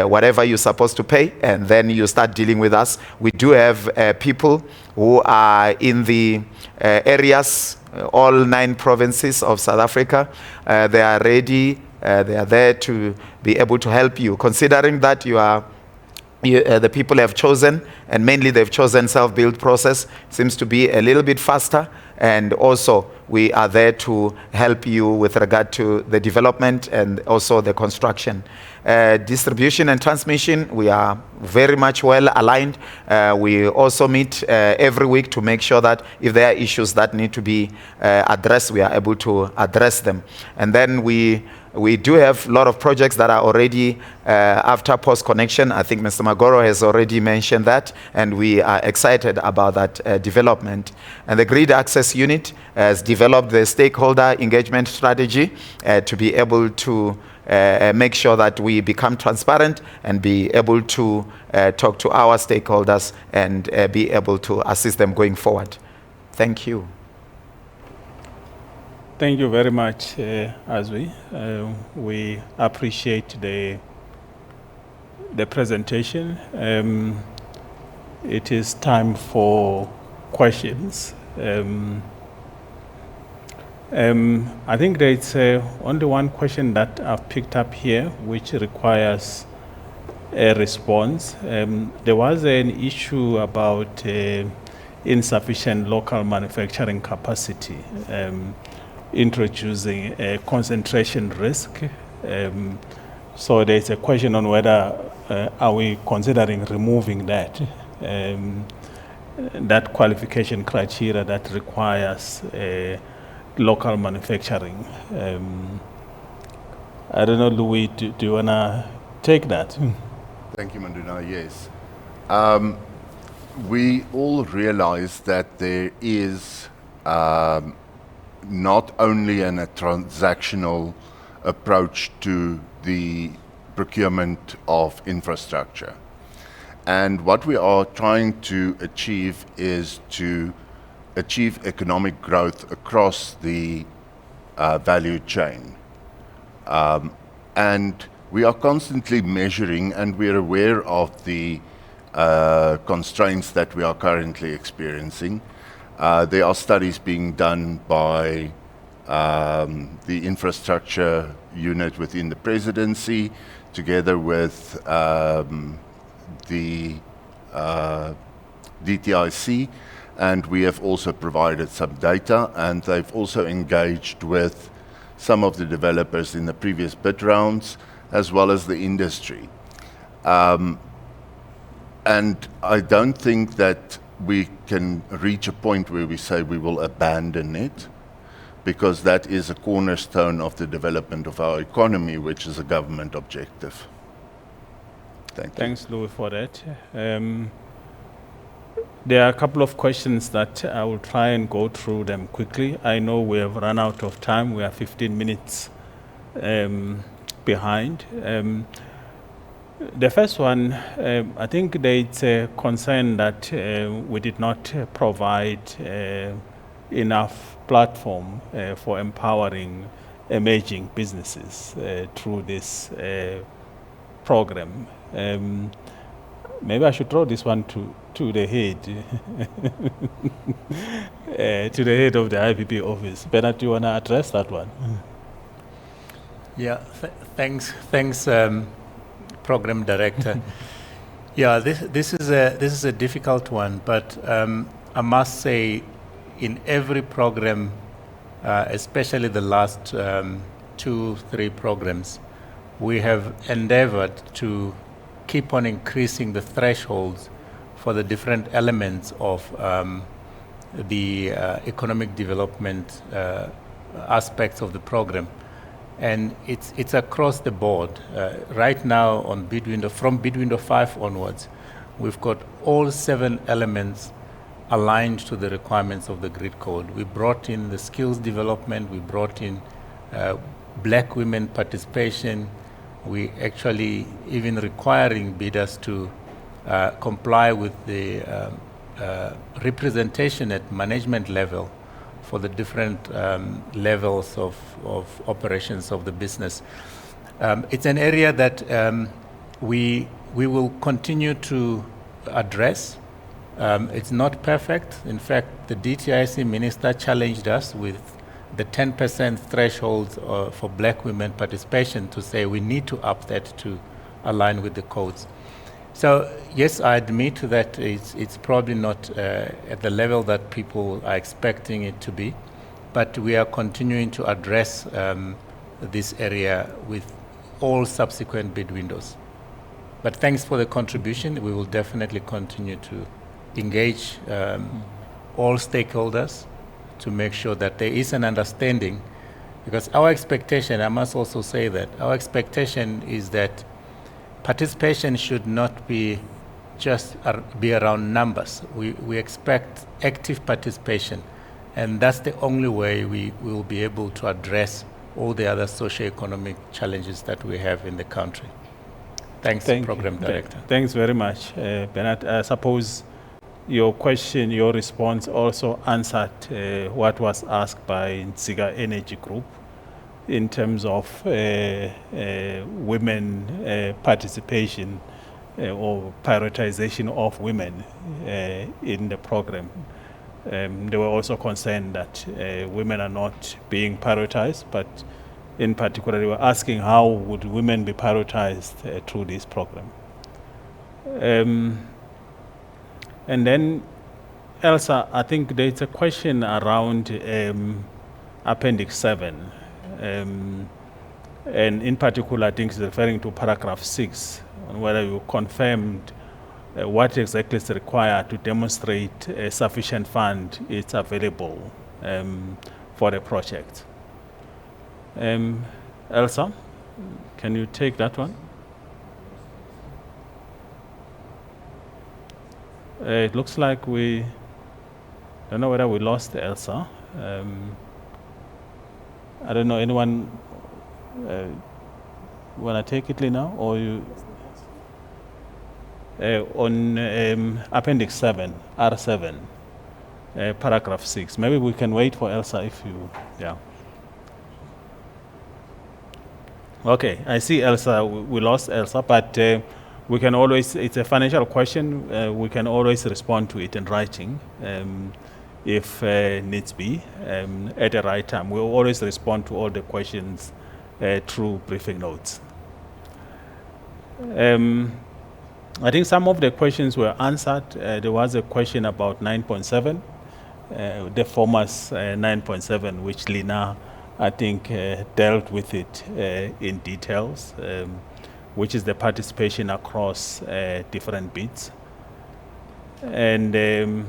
S4: whatever you're supposed to pay, and then you start dealing with us. We do have people who are in the areas, all 9 provinces of South Africa. They are ready, they are there to be able to help you, considering that the people have chosen, and mainly they've chosen self-build process, seems to be a little bit faster, and also we are there to help you with regard to the development and also the construction. Distribution and transmission, we are very much well aligned. We also meet every week to make sure that if there are issues that need to be addressed, we are able to address them. And then we do have a lot of projects that are already after post-connection. I think Mr. Magoro has already mentioned that, and we are excited about that development. And the Grid Access Unit has developed the stakeholder engagement strategy to be able to make sure that we become transparent and be able to talk to our stakeholders and be able to assist them going forward. Thank you.
S1: Thank you very much, Azwi. We appreciate the presentation. It is time for questions. I think there is only one question that I've picked up here, which requires a response. There was an issue about insufficient local manufacturing capacity, introducing a concentration risk. So there's a question on whether are we considering removing that that qualification criteria that requires local manufacturing. I don't know, Louis, do you want to take that?
S5: Thank you, Maduna. Yes. We all realize that there is not only a transactional approach to the procurement of infrastructure. And what we are trying to achieve is to achieve economic growth across the value chain. And we are constantly measuring, and we're aware of the constraints that we are currently experiencing. There are studies being done by the infrastructure unit within the presidency, together with the DTIC, and we have also provided some data, and they've also engaged with some of the developers in the previous bid rounds, as well as the industry. And I don't think that we can reach a point where we say we will abandon it, because that is a cornerstone of the development of our economy, which is a government objective. Thank you.
S1: Thanks, Louis, for that. There are a couple of questions that I will try and go through them quickly. I know we have run out of time. We are 15 minutes behind. The first one, I think there is a concern that we did not provide enough platform for empowering emerging businesses through this program. Maybe I should throw this one to the head, to the head of the IPP office. Bernard, do you want to address that one?
S2: Yeah, thanks, Program Director. Yeah, this is a difficult one, but I must say, in every program, especially the last 2-3 programs, we have endeavored to keep on increasing the thresholds for the different elements of the economic development aspects of the program. And it's across the board. Right now on Bid Window, from Bid Window 5 onwards, we've got all 7 elements aligned to the requirements of the grid code. We brought in the skills development, we brought in black women participation, we actually even requiring bidders to comply with the representation at management level for the different levels of operations of the business. It's an area that we will continue to address. It's not perfect. In fact, the DTIC minister challenged us with the 10% threshold for black women participation to say we need to up that to align with the codes. So yes, I admit that it's probably not at the level that people are expecting it to be, but we are continuing to address this area with all subsequent bid windows. But thanks for the contribution. We will definitely continue to engage all stakeholders to make sure that there is an understanding, because our expectation, I must also say that, our expectation is that participation should not be just be around numbers. We expect active participation, and that's the only way we will be able to address all the other socio-economic challenges that we have in the country. Thanks, Program Director.
S1: Thanks very much, Bernard. I suppose your question, your response also answered what was asked by Ntsiga Energy Group in terms of women participation or prioritization of women in the program. They were also concerned that women are not being prioritized, but in particular, they were asking how would women be prioritized through this program. And then, Elsa, I think there's a question around Appendix 7. And in particular, I think it's referring to paragraph 6, on whether you confirmed what exactly is required to demonstrate a sufficient fund is available for the project. Elsa, can you take that one? It looks like we don't know whether we lost Elsa. I don't know, anyone want to take it, Lina, or you? On Appendix 7, R7, paragraph 6. Maybe we can wait for Elsa if you, yeah. Okay, I see Elsa, we lost Elsa, but we can always, it's a financial question, we can always respond to it in writing if needs be at the right time. We'll always respond to all the questions through briefing notes. I think some of the questions were answered. There was a question about 9.7, the former's 9.7, which Lina, I think, dealt with it in details, which is the participation across different bids. And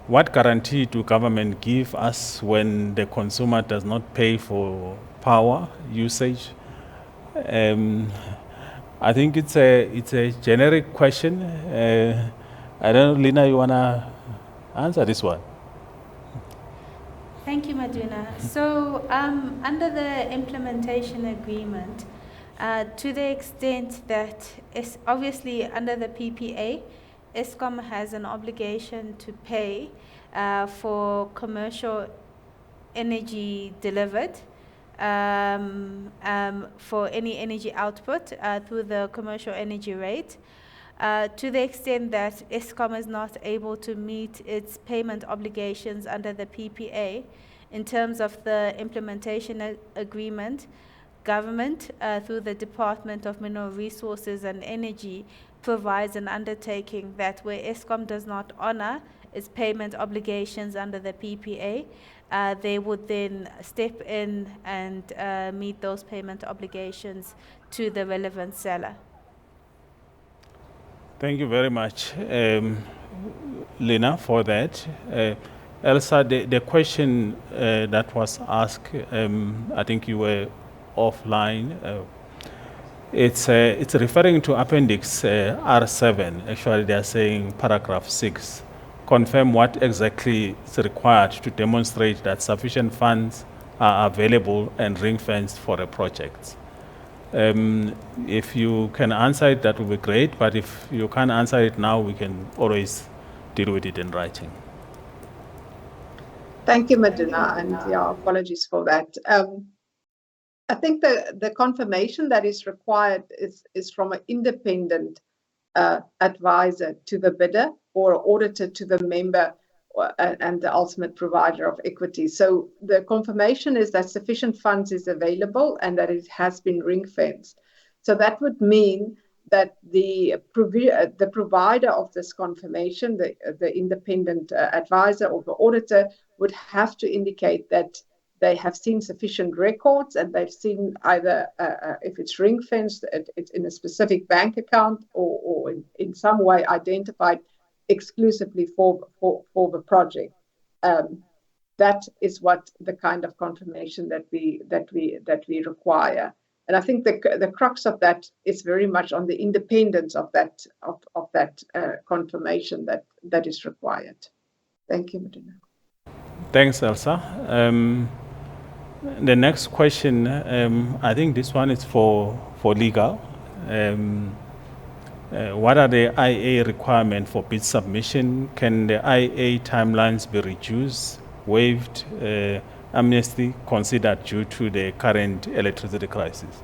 S1: what guarantee do government give us when the consumer does not pay for power usage? I think it's a generic question. I don't know, Lina, you wanna answer this one?
S3: Thank you, Maduna. So under the implementation agreement, to the extent that it's obviously under the PPA, Eskom has an obligation to pay for commercial energy delivered for any energy output through the commercial energy rate. To the extent that Eskom is not able to meet its payment obligations under the PPA, in terms of the implementation agreement, government, through the Department of Mineral Resources and Energy, provides an undertaking that where Eskom does not honor its payment obligations under the PPA, they would then step in and meet those payment obligations to the relevant seller.
S1: Thank you very much, Lina, for that. Elsa, the question that was asked, I think you were offline. It's referring to Appendix R7. Actually, they are saying paragraph 6. Confirm what exactly is required to demonstrate that sufficient funds are available and ring-fenced for a project. If you can answer it, that would be great, but if you can't answer it now, we can always deal with it in writing.
S7: Thank you, Maduna, and yeah, apologies for that. I think the confirmation that is required is from an independent advisor to the bidder or auditor to the member and the ultimate provider of equity. So the confirmation is that sufficient funds is available and that it has been ring-fenced. So that would mean that the provider of this confirmation, the independent advisor or the auditor, would have to indicate that they have seen sufficient records and they've seen either if it's ring-fenced, it's in a specific bank account or in some way identified exclusively for the project. That is what the kind of confirmation that we require. And I think the crux of that is very much on the independence of that confirmation that is required. Thank you, Maduna.
S1: Thanks, Elsa. The next question, I think this one is for legal. What are the IA requirements for bid submission? Can the IA timelines be reduced, waived, amnesty considered due to the current electricity crisis?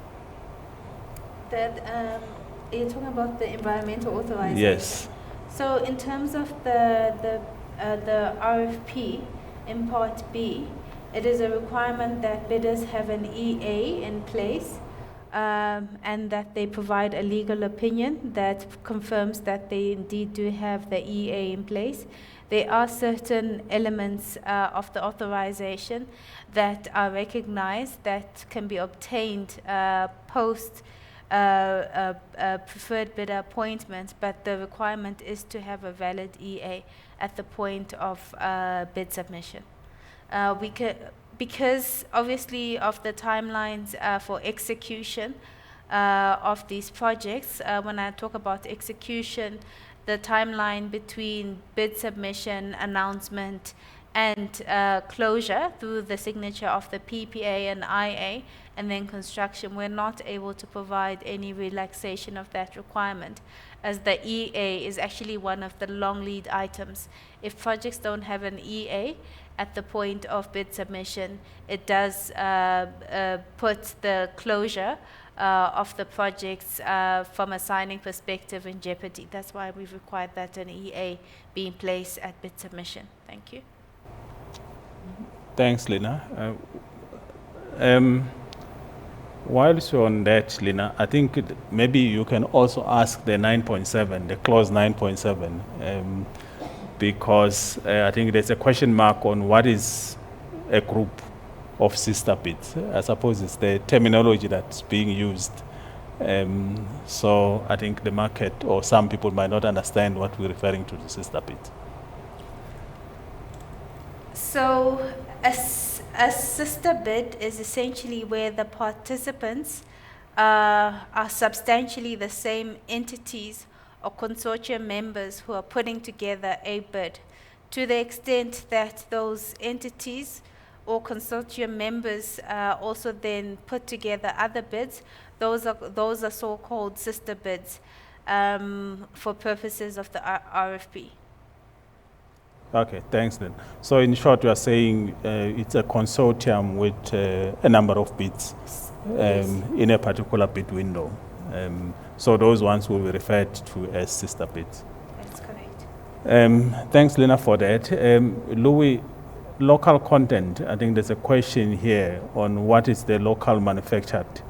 S3: You're talking about the environmental authorization?
S1: Yes.
S3: So in terms of the RFP in Part B, it is a requirement that bidders have an EA in place, and that they provide a legal opinion that confirms that they indeed do have the EA in place. There are certain elements of the authorization that are recognized that can be obtained post preferred bidder appointment, but the requirement is to have a valid EA at the point of bid submission. Because obviously of the timelines for execution of these projects, when I talk about execution, the timeline between bid submission, announcement, and closure through the signature of the PPA and IA, and then construction, we're not able to provide any relaxation of that requirement, as the EA is actually one of the long lead items. If projects don't have an EA at the point of bid submission, it does put the closure of the projects from a signing perspective in jeopardy. That's why we've required that an EA be in place at bid submission. Thank you.
S1: Thanks, Lina. Whilst you're on that, Lina, I think maybe you can also ask the 9.7, the clause 9.7, because I think there's a question mark on what is a group of sister bids. I suppose it's the terminology that's being used. So I think the market or some people might not understand what we're referring to the sister bids.
S3: So a sister bid is essentially where the participants are substantially the same entities or consortium members who are putting together a bid. To the extent that those entities or consortium members also then put together other bids, those are so-called sister bids for purposes of the RFP.
S1: Okay, thanks then. So in short, you are saying it's a consortium with a number of bids in a particular bid window. So those ones will be referred to as sister bids.
S3: That's correct.
S1: Thanks, Lina, for that. Louis, local content, I think there's a question here on what is the local manufactured,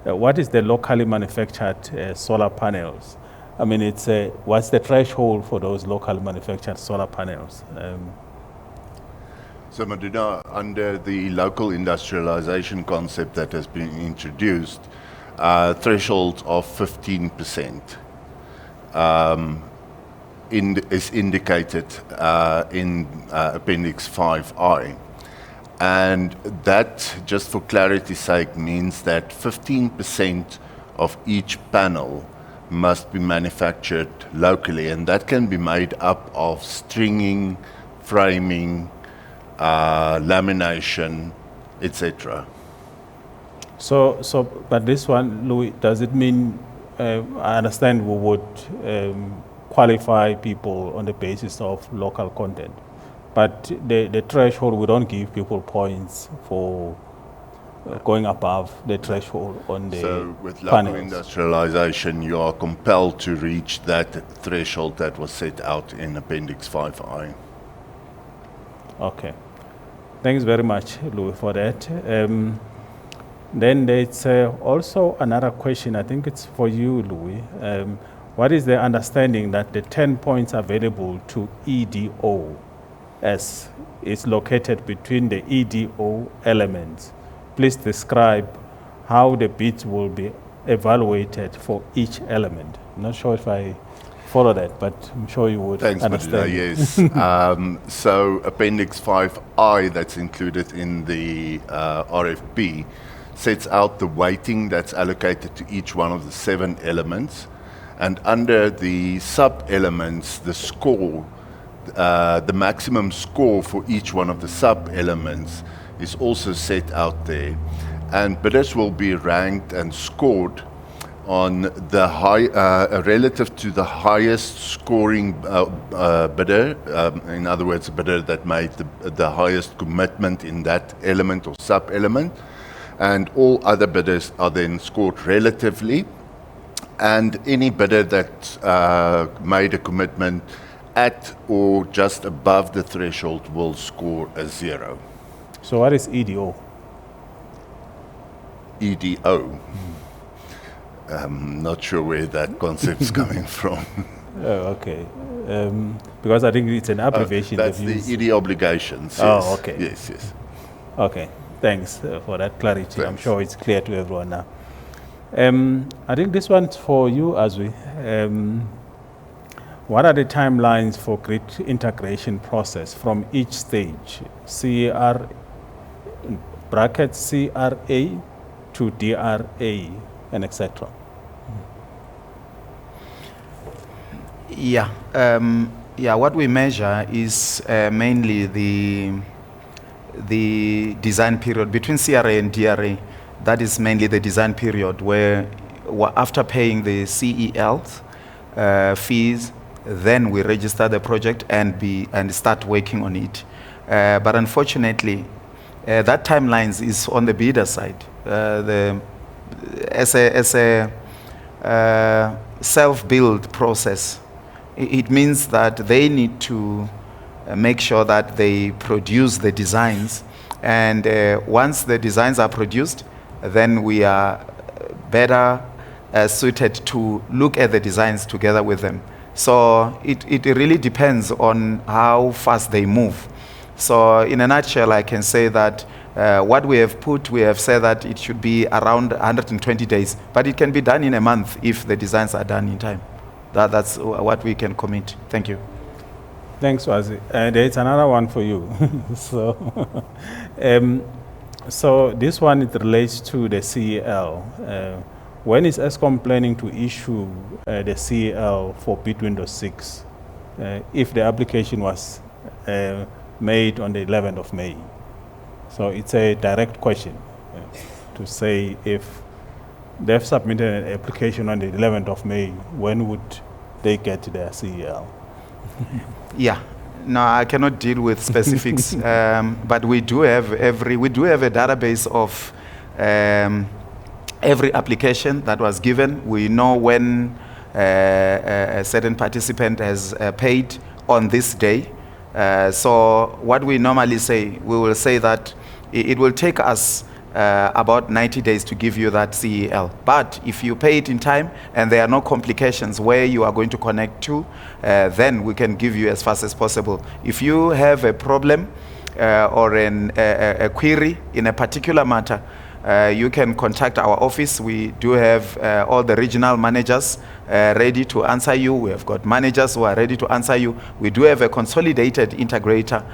S1: what is the locally manufactured solar panels? I mean, it's what's the threshold for those local manufactured solar panels?
S5: So Maduna, under the local industrialization concept that has been introduced, threshold of 15% is indicated in Appendix 5I. And that, just for clarity's sake, means that 15% of each panel must be manufactured locally, and that can be made up of stringing, framing, lamination, etc.
S1: But this one, Louis, does it mean, I understand we would qualify people on the basis of local content, but the threshold, we don't give people points for going above the threshold on the
S5: So with local
S1: panels.
S5: industrialization, you are compelled to reach that threshold that was set out in Appendix 5I.
S1: Okay. Thanks very much, Louis, for that. Then there's also another question, I think it's for you, Louis. What is the understanding that the 10 points available to EDO as is located between the EDO elements? Please describe how the bids will be evaluated for each element. I'm not sure if I follow that, but I'm sure you would understand.
S5: Thanks, Madina, yes. So Appendix 5I that's included in the RFP sets out the weighting that's allocated to each one of the 7 elements. And under the sub-elements, the score, the maximum score for each one of the sub-elements is also set out there. And bidders will be ranked and scored on the relative to the highest scoring bidder, in other words, a bidder that made the highest commitment in that element or sub-element, and all other bidders are then scored relatively, and any bidder that made a commitment at or just above the threshold will score a 0.
S1: So what is EDO?
S5: EDO. I'm not sure where that concept's coming from.
S1: Oh, okay. Because I think it's an abbreviation.
S5: That's
S1: they've used.
S5: the ED obligations.
S1: Oh,
S5: Yes.
S1: okay.
S5: Yes, yes.
S1: Okay, thanks for that clarity. I'm
S5: Thanks.
S1: sure it's clear to everyone now. I think this one's for you, Azwi. What are the timelines for grid integration process from each stage, CR, brackets CRA to DRA, and etc.?
S4: Yeah, what we measure is mainly the design period between CRA and DRA. That is mainly the design period where after paying the CELs fees, then we register the project and start working on it. But unfortunately, that timelines is on the bidder side. As a self-build process, it means that they need to make sure that they produce the designs, and once the designs are produced, then we are better suited to look at the designs together with them. So it really depends on how fast they move. So in a nutshell, I can say that what we have said that it should be around 120 days, but it can be done in a month if the designs are done in time. That's what we can commit. Thank you.
S1: Thanks, Wazi. There's another one for you. So this one, it relates to the CEL. When is ESCOM planning to issue the CEL for Bid Window 6 if the application was made on the 11th of May? So it's a direct question to say if they've submitted an application on the 11th of May, when would they get their CEL?
S4: Yeah, no, I cannot deal with specifics, but we do have a database of every application that was given. We know when a certain participant has paid on this day. So what we normally say, we will say that it will take us about 90 days to give you that CEL. But if you pay it in time and there are no complications where you are going to connect to, then we can give you as fast as possible. If you have a problem or a query in a particular matter, you can contact our office. We do have all the regional managers ready to answer you. We have got managers who are ready to answer you. We do have a consolidated integrator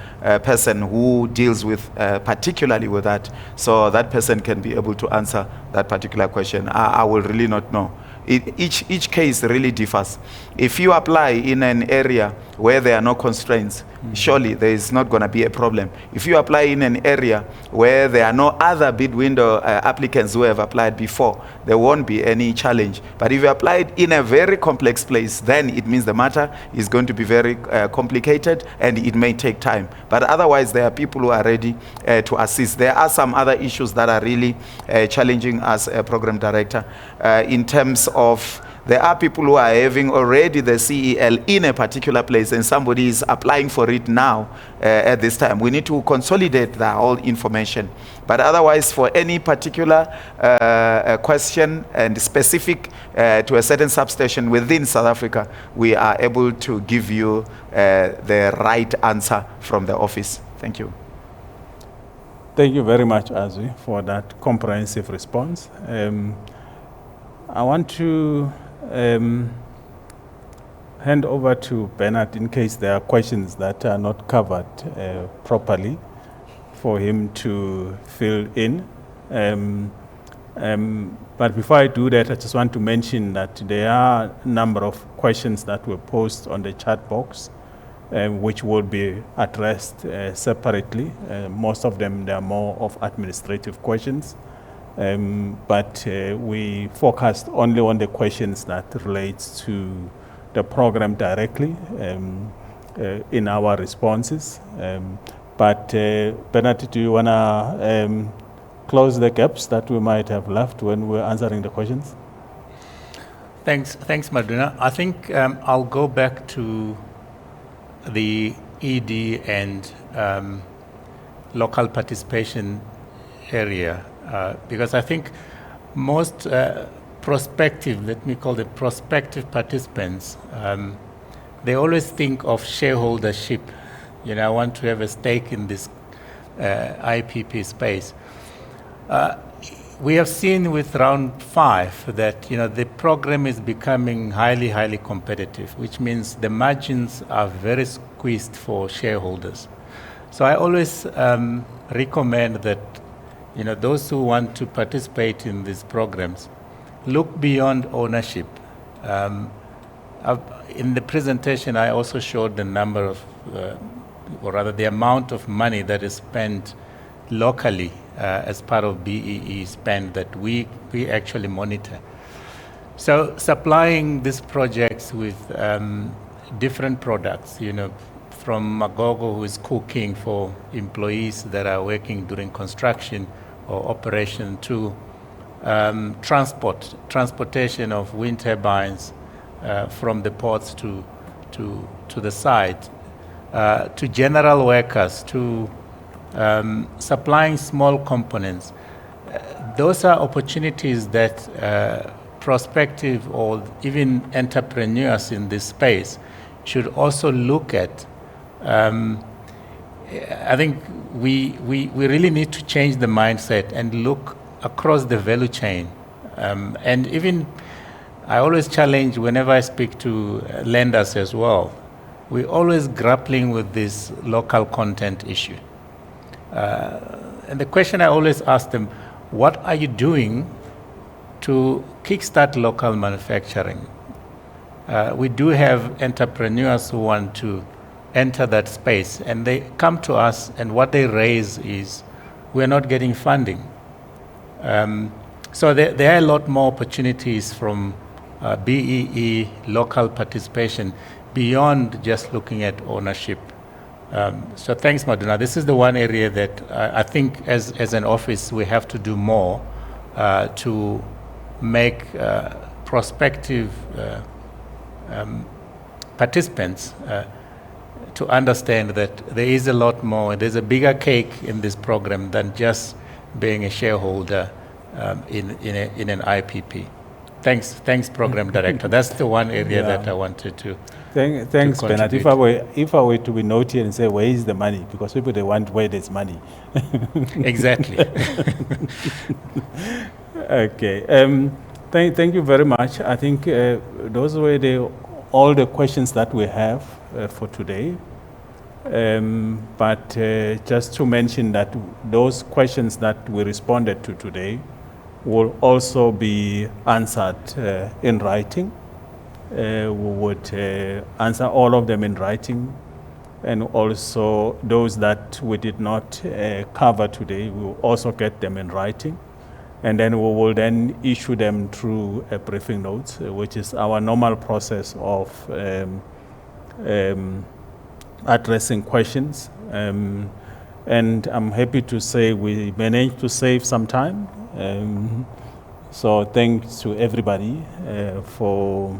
S4: person who deals with particularly with that. So that person can be able to answer that particular question. I will really not know. Each case really differs. If you apply in an area where there are no constraints, surely there is not going to be a problem. If you apply in an area where there are no other bid window applicants who have applied before, there won't be any challenge. But if you applied in a very complex place, then it means the matter is going to be very complicated and it may take time. But otherwise, there are people who are ready to assist. There are some other issues that are really challenging as a program director in terms of there are people who are having already the CEL in a particular place and somebody is applying for it now at this time. We need to consolidate that whole information. But otherwise, for any particular question and specific to a certain substation within South Africa, we are able to give you the right answer from the office. Thank you.
S1: Thank you very much, Azwi, for that comprehensive response. I want to hand over to Bernard in case there are questions that are not covered properly for him to fill in. But before I do that, I just want to mention that there are a number of questions that were posted on the chat box, which will be addressed separately. Most of them, they are more of administrative questions. but we focused only on the questions that relates to the program directly in our responses. But Bernard, do you want to close the gaps that we might have left when we're answering the questions?
S2: Thanks, Maduna. I think I'll go back to the ED and local participation area because I think most prospective, let me call it prospective participants, they always think of shareholdership. You know, I want to have a stake in this IPP space. We have seen with round 5 that, you know, the program is becoming highly competitive, which means the margins are very squeezed for shareholders. So I always recommend that, you know, those who want to participate in these programs look beyond ownership. In the presentation, I also showed the number of, or rather the amount of money that is spent locally as part of BEE spend that we actually monitor. So supplying these projects with different products, you know, from Magogo, who is cooking for employees that are working during construction or operation, to transportation of wind turbines from the ports to the site, to general workers, to supplying small components. Those are opportunities that prospective or even entrepreneurs in this space should also look at. I think we really need to change the mindset and look across the value chain. And even I always challenge whenever I speak to lenders as well, we're always grappling with this local content issue. And the question I always ask them, what are you doing to kickstart local manufacturing? We do have entrepreneurs who want to enter that space, and they come to us, and what they raise is, we're not getting funding. So there are a lot more opportunities from BEE local participation beyond just looking at ownership. So thanks, Maduna. This is the one area that I think as an office we have to do more to make prospective participants to understand that there is a lot more, there's a bigger cake in this program than just being a shareholder in an IPP. Thanks, Program Director. That's the one area that I wanted to.
S1: Thanks, Bernard. If I were to be naughty and say, where is the money? Because people, they want where there's money.
S2: Exactly.
S1: Okay. Thank you very much. I think those were all the questions that we have for today. But just to mention that those questions that we responded to today will also be answered in writing. We would answer all of them in writing, and also those that we did not cover today, we will also get them in writing, and then we will then issue them through a briefing notes, which is our normal process of addressing questions. And I'm happy to say we managed to save some time. So thanks to everybody for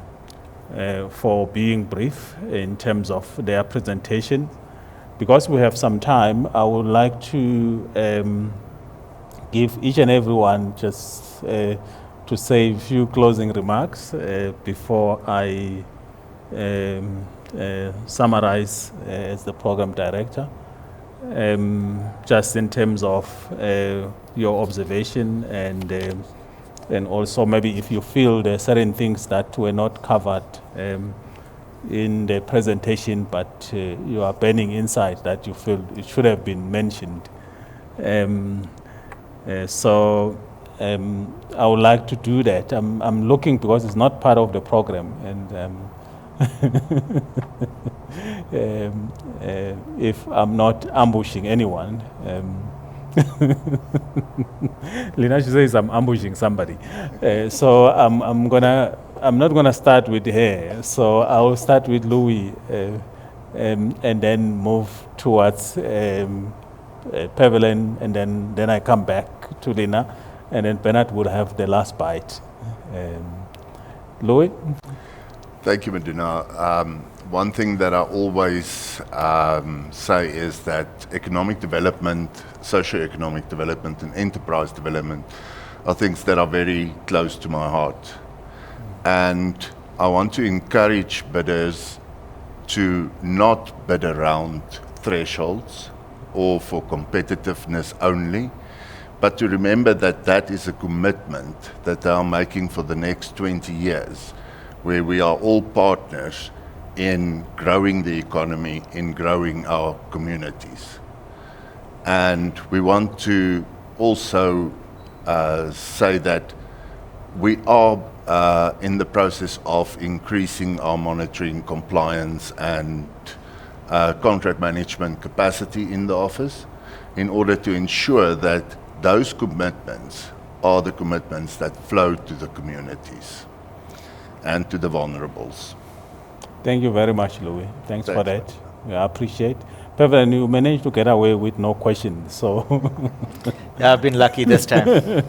S1: being brief in terms of their presentation. Because we have some time, I would like to give each and everyone just to say a few closing remarks before I summarize as the program director. Just in terms of your observation, and also maybe if you feel there are certain things that were not covered in the presentation, but you are burning inside that you feel it should have been mentioned. So I would like to do that. I'm looking, because it's not part of the program, and if I'm not ambushing anyone, Lina, she says I'm ambushing somebody. So I'm not gonna start with her. So I'll start with Louis, and then move towards Pavilion, and then I come back to Lina, and then Bernard will have the last bite. Louis?
S5: Thank you, Maduna. One thing that I always say is that economic development, socio-economic development, and enterprise development are things that are very close to my heart. And I want to encourage bidders to not bid around thresholds or for competitiveness only, but to remember that that is a commitment that they are making for the next 20 years, where we are all partners in growing the economy, in growing our communities. And we want to also say that we are in the process of increasing our monitoring, compliance, and contract management capacity in the office in order to ensure that those commitments are the commitments that flow to the communities and to the vulnerables.
S1: Thank you very much, Louis. Thanks for that. I appreciate. Pavilion, you managed to get away with no questions, so.
S6: Yeah, I've been lucky this time.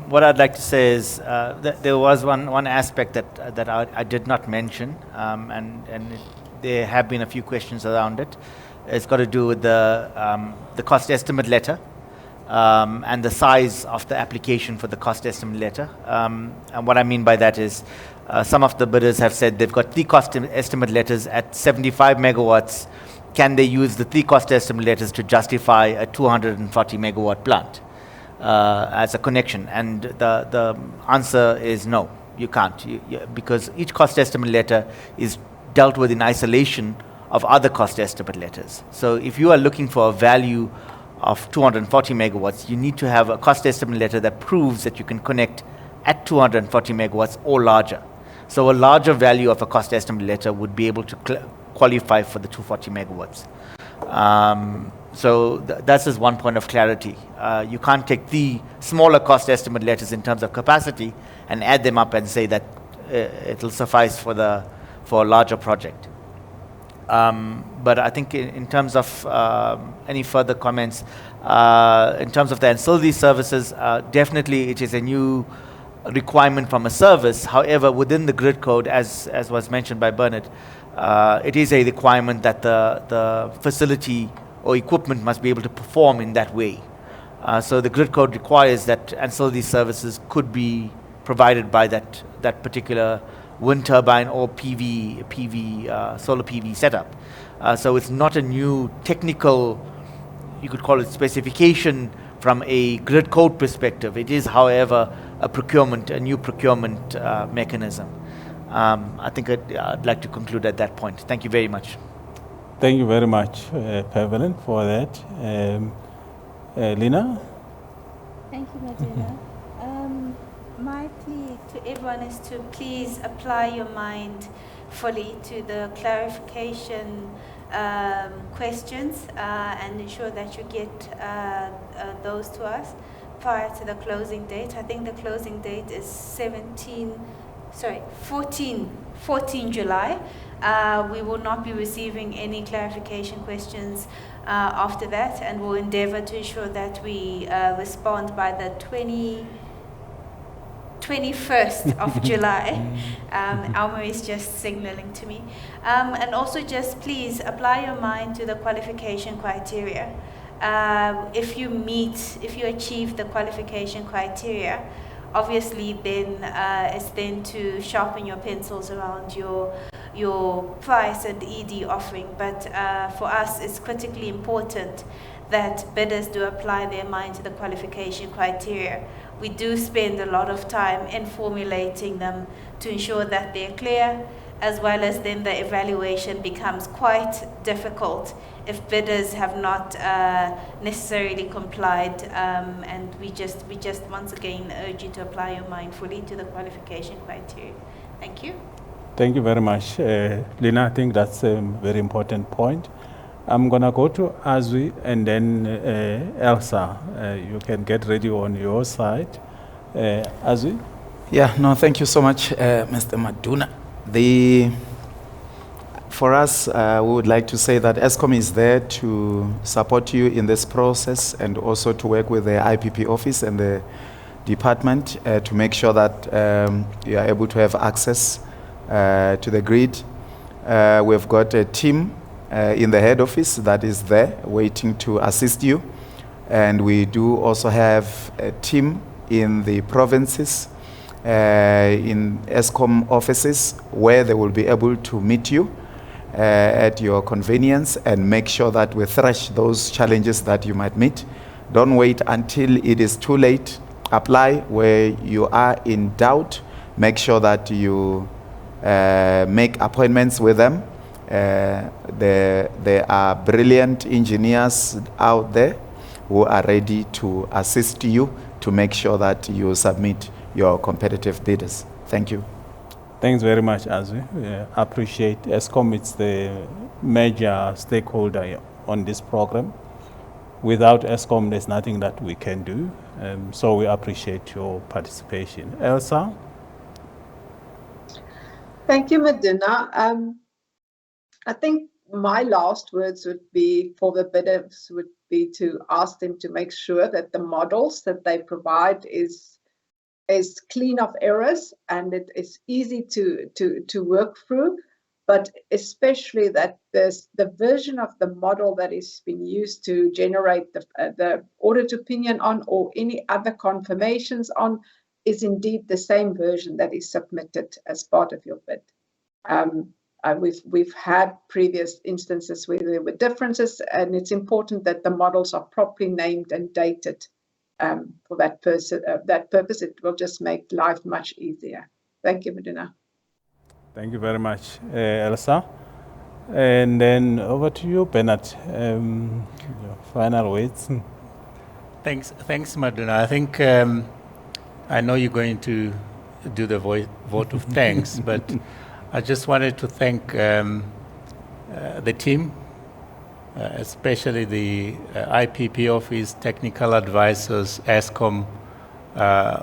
S6: What I'd like to say is that there was one aspect that I did not mention, and there have been a few questions around it. It's got to do with the cost estimate letter and the size of the application for the cost estimate letter. And what I mean by that is some of the bidders have said they've got 3 cost estimate letters at 75 megawatts. Can they use the 3 cost estimate letters to justify a 240 megawatt plant as a connection? And the answer is no, you can't, because each cost estimate letter is dealt with in isolation of other cost estimate letters. So if you are looking for a value of 240 megawatts, you need to have a cost estimate letter that proves that you can connect at 240 megawatts or larger. So a larger value of a cost estimate letter would be able to qualify for the 240 megawatts. So that's just one point of clarity. You can't take the smaller cost estimate letters in terms of capacity and add them up and say that it'll suffice for a larger project. But I think in terms of any further comments, in terms of the ancillary services, definitely it is a new requirement from a service. However, within the grid code, as was mentioned by Bernard, it is a requirement that the facility or equipment must be able to perform in that way. So the grid code requires that ancillary services could be provided by that particular wind turbine or solar PV setup. So it's not a new technical, you could call it specification from a grid code perspective. It is, however, a new procurement mechanism. I think I'd like to conclude at that point. Thank you very much.
S1: Thank you very much, Pavilion, for that. Lina?
S3: Thank you, Madina. My plea to everyone is to please apply your mind fully to the clarification questions and ensure that you get those to us prior to the closing date. I think the closing date is 14 July. We will not be receiving any clarification questions after that, and we'll endeavor to ensure that we respond by the 21st of July. Alma is just signaling to me. And also just please apply your mind to the qualification criteria. If you achieve the qualification criteria, obviously then it's then to sharpen your pencils around your price and ED offering. But for us, it's critically important that bidders do apply their mind to the qualification criteria. We do spend a lot of time in formulating them to ensure that they're clear, as well as then the evaluation becomes quite difficult if bidders have not necessarily complied, and we just once again urge you to apply your mind fully to the qualification criteria. Thank you.
S1: Thank you very much, Lina. I think that's a very important point. I'm going to go to Azwi and then Elsa. You can get ready on your side. Azwi?
S4: Yeah, no, thank you so much, Mr. Maduna. For us, we would like to say that ESCOM is there to support you in this process and also to work with the IPP office and the department to make sure that you are able to have access to the grid. We've got a team in the head office that is there waiting to assist you. And we do also have a team in the provinces, in ESCOM offices, where they will be able to meet you at your convenience and make sure that we thresh those challenges that you might meet. Don't wait until it is too late. Apply where you are in doubt. Make sure that you make appointments with them. There are brilliant engineers out there who are ready to assist you to make sure that you submit your competitive bidders. Thank you.
S1: Thanks very much, Azwi. Appreciate ESCOM. It's the major stakeholder on this program. Without ESCOM, there's nothing that we can do. So we appreciate your participation. Elsa?
S7: Thank you, Maduna. I think my last words would be for the bidders would be to ask them to make sure that the models that they provide is clean of errors and it is easy to work through, but especially that the version of the model that is being used to generate the audit opinion on or any other confirmations on is indeed the same version that is submitted as part of your bid. We've had previous instances where there were differences, and it's important that the models are properly named and dated for that purpose. It will just make life much easier. Thank you, Maduna.
S1: Thank you very much, Elsa. And then over to you, Bernard. Your final words.
S2: Thanks, Maduna. I think I know you're going to do the vote of thanks, but I just wanted to thank the team, especially the IPP office, technical advisors, ESCOM,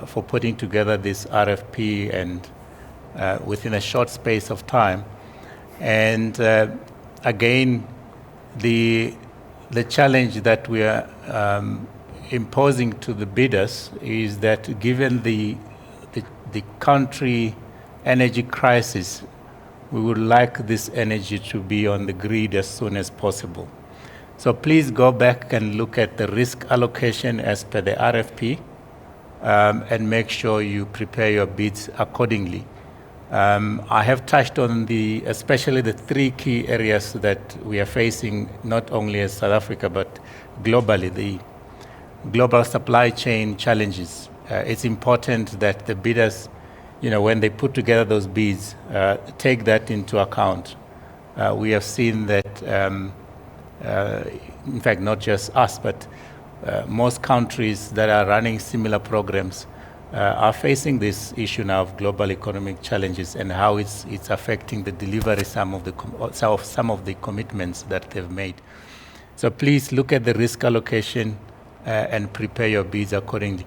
S2: for putting together this RFP and within a short space of time. And again, the challenge that we are imposing to the bidders is that given the country energy crisis, we would like this energy to be on the grid as soon as possible. So please go back and look at the risk allocation as per the RFP and make sure you prepare your bids accordingly. I have touched on especially the three key areas that we are facing, not only as South Africa, but globally, the global supply chain challenges. It's important that the bidders, when they put together those bids, take that into account. We have seen that, in fact, not just us, but most countries that are running similar programs are facing this issue now of global economic challenges and how it's affecting the delivery some of the commitments that they've made. So please look at the risk allocation and prepare your bids accordingly.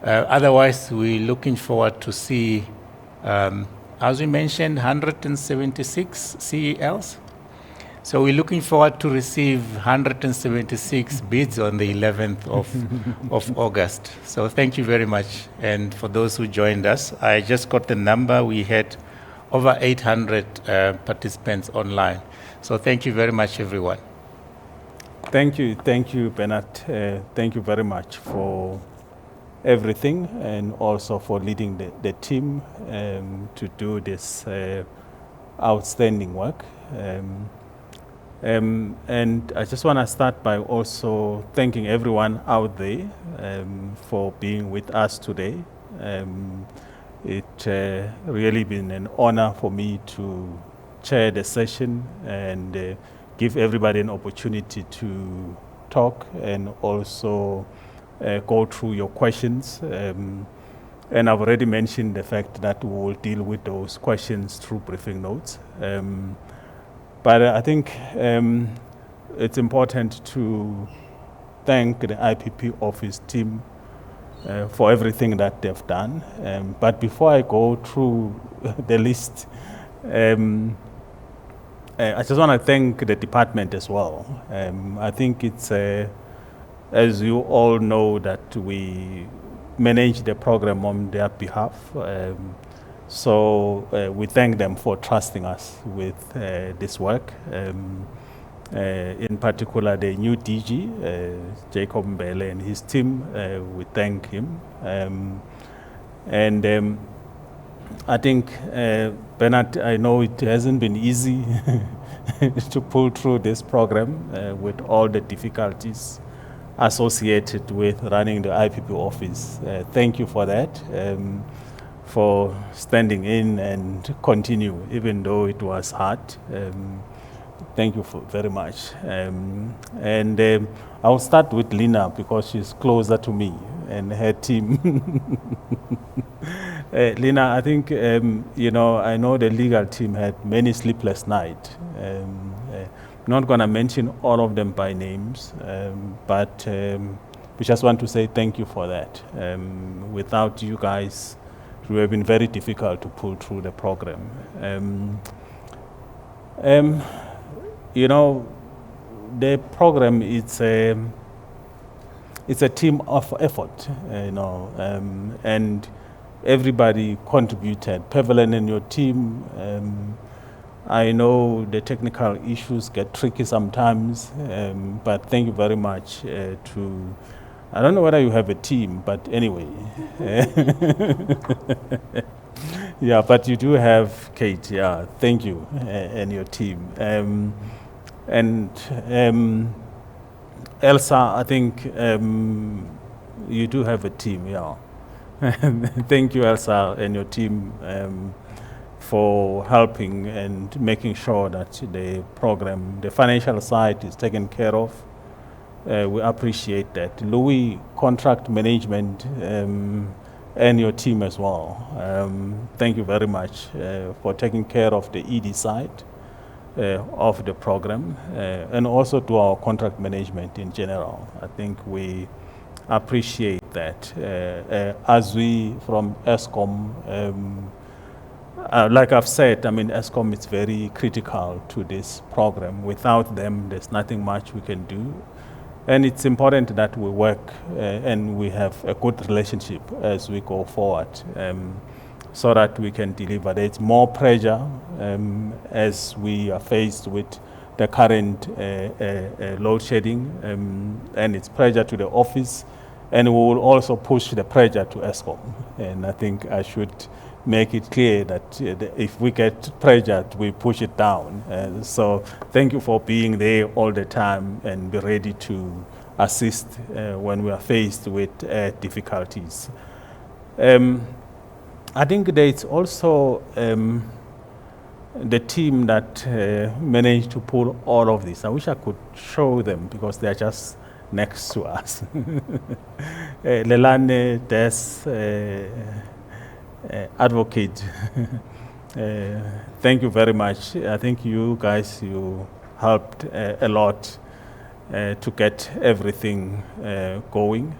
S2: Otherwise, we're looking forward to see, as we mentioned, 176 CELs. So we're looking forward to receive 176 bids on the 11th of August. So thank you very much. And for those who joined us, I just got the number. We had over 800 participants online. So thank you very much, everyone.
S1: Thank you, Bernard. Thank you very much for everything and also for leading the team to do this outstanding work. And I just want to start by also thanking everyone out there for being with us today. It's really been an honor for me to chair the session and give everybody an opportunity to talk and also go through your questions. And I've already mentioned the fact that we will deal with those questions through briefing notes. But I think it's important to thank the IPP office team for everything that they've done. But before I go through the list, I just want to thank the department as well. I think it's, as you all know, that we manage the program on their behalf. So we thank them for trusting us with this work. In particular, the new DG, Jacob Mbele, and his team, we thank him. I think, Bernard, I know it hasn't been easy to pull through this program with all the difficulties associated with running the IPP office. Thank you for that, for standing in and continue, even though it was hard. Thank you very much. I'll start with Lina because she's closer to me and her team. Lina, I think, you know, I know the legal team had many sleepless nights. I'm not going to mention all of them by names, but we just want to say thank you for that. Without you guys, it would have been very difficult to pull through the program. You know, the program, it's a team of effort, you know, and everybody contributed. Pevelin and your team, I know the technical issues get tricky sometimes, but thank you very much to, I don't know whether you have a team, but anyway. Yeah, but you do have Kate, yeah, thank you, and your team. Elsa, I think you do have a team, yeah. Thank you, Elsa, and your team for helping and making sure that the program, the financial side is taken care of. We appreciate that. Louis, contract management, and your team as well. Thank you very much for taking care of the ED side of the program, and also to our contract management in general. I think we appreciate that. As we from ESCOM, like I've said, I mean, ESCOM is very critical to this program. Without them, there's nothing much we can do. And it's important that we work and we have a good relationship as we go forward, so that we can deliver. There's more pressure as we are faced with the current load shedding, and it's pressure to the office, and we will also push the pressure to ESCOM. And I think I should make it clear that if we get pressure, we push it down. So thank you for being there all the time and be ready to assist when we are faced with difficulties. I think there's also the team that managed to pull all of this. I wish I could show them because they're just next to us. Lelane, Des, Advocate, thank you very much. I think you guys, you helped a lot to get everything going.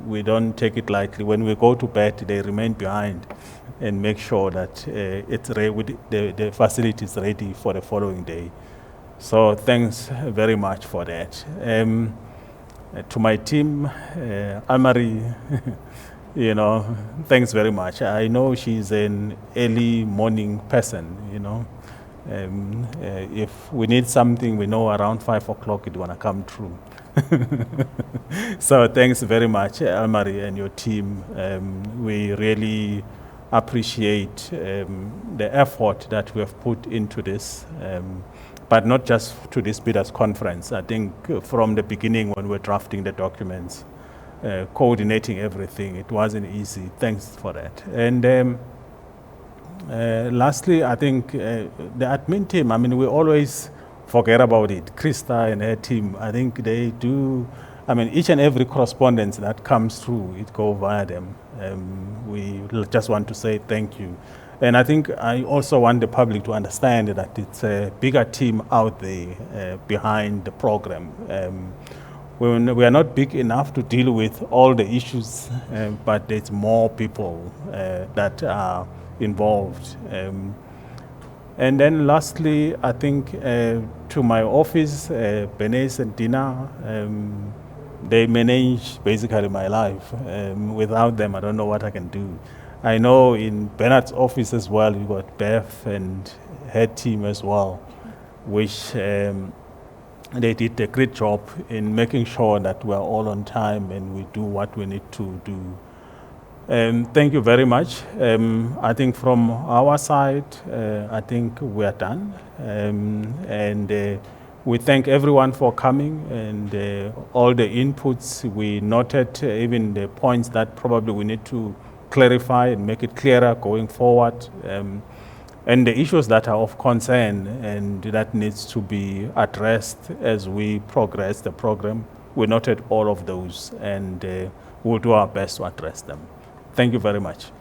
S1: We don't take it lightly. When we go to bed, they remain behind and make sure that the facility is ready for the following day. So thanks very much for that. To my team, Amari, you know, thanks very much. I know she's an early morning person, you know. If we need something, we know around 5 o'clock it's gonna come through. So thanks very much, Almari and your team. We really appreciate the effort that we have put into this, but not just to this bidders conference. I think from the beginning when we're drafting the documents, coordinating everything, it wasn't easy. Thanks for that. And lastly, I think the admin team, I mean, we always forget about it. Krista and her team, I think they do, I mean, each and every correspondence that comes through, it goes via them. We just want to say thank you. And I think I also want the public to understand that it's a bigger team out there behind the program. We are not big enough to deal with all the issues, but there's more people that are involved. And then lastly, I think to my office, Benes and Dina, they manage basically my life. Without them, I don't know what I can do. I know in Bernard's office as well, you got Beth and her team as well, which they did a great job in making sure that we're all on time and we do what we need to do. Thank you very much. I think from our side, I think we are done. And we thank everyone for coming and all the inputs. We noted even the points that probably we need to clarify and make it clearer going forward. And the issues that are of concern and that needs to be addressed as we progress the program, we noted all of those and we'll do our best to address them. Thank you very much.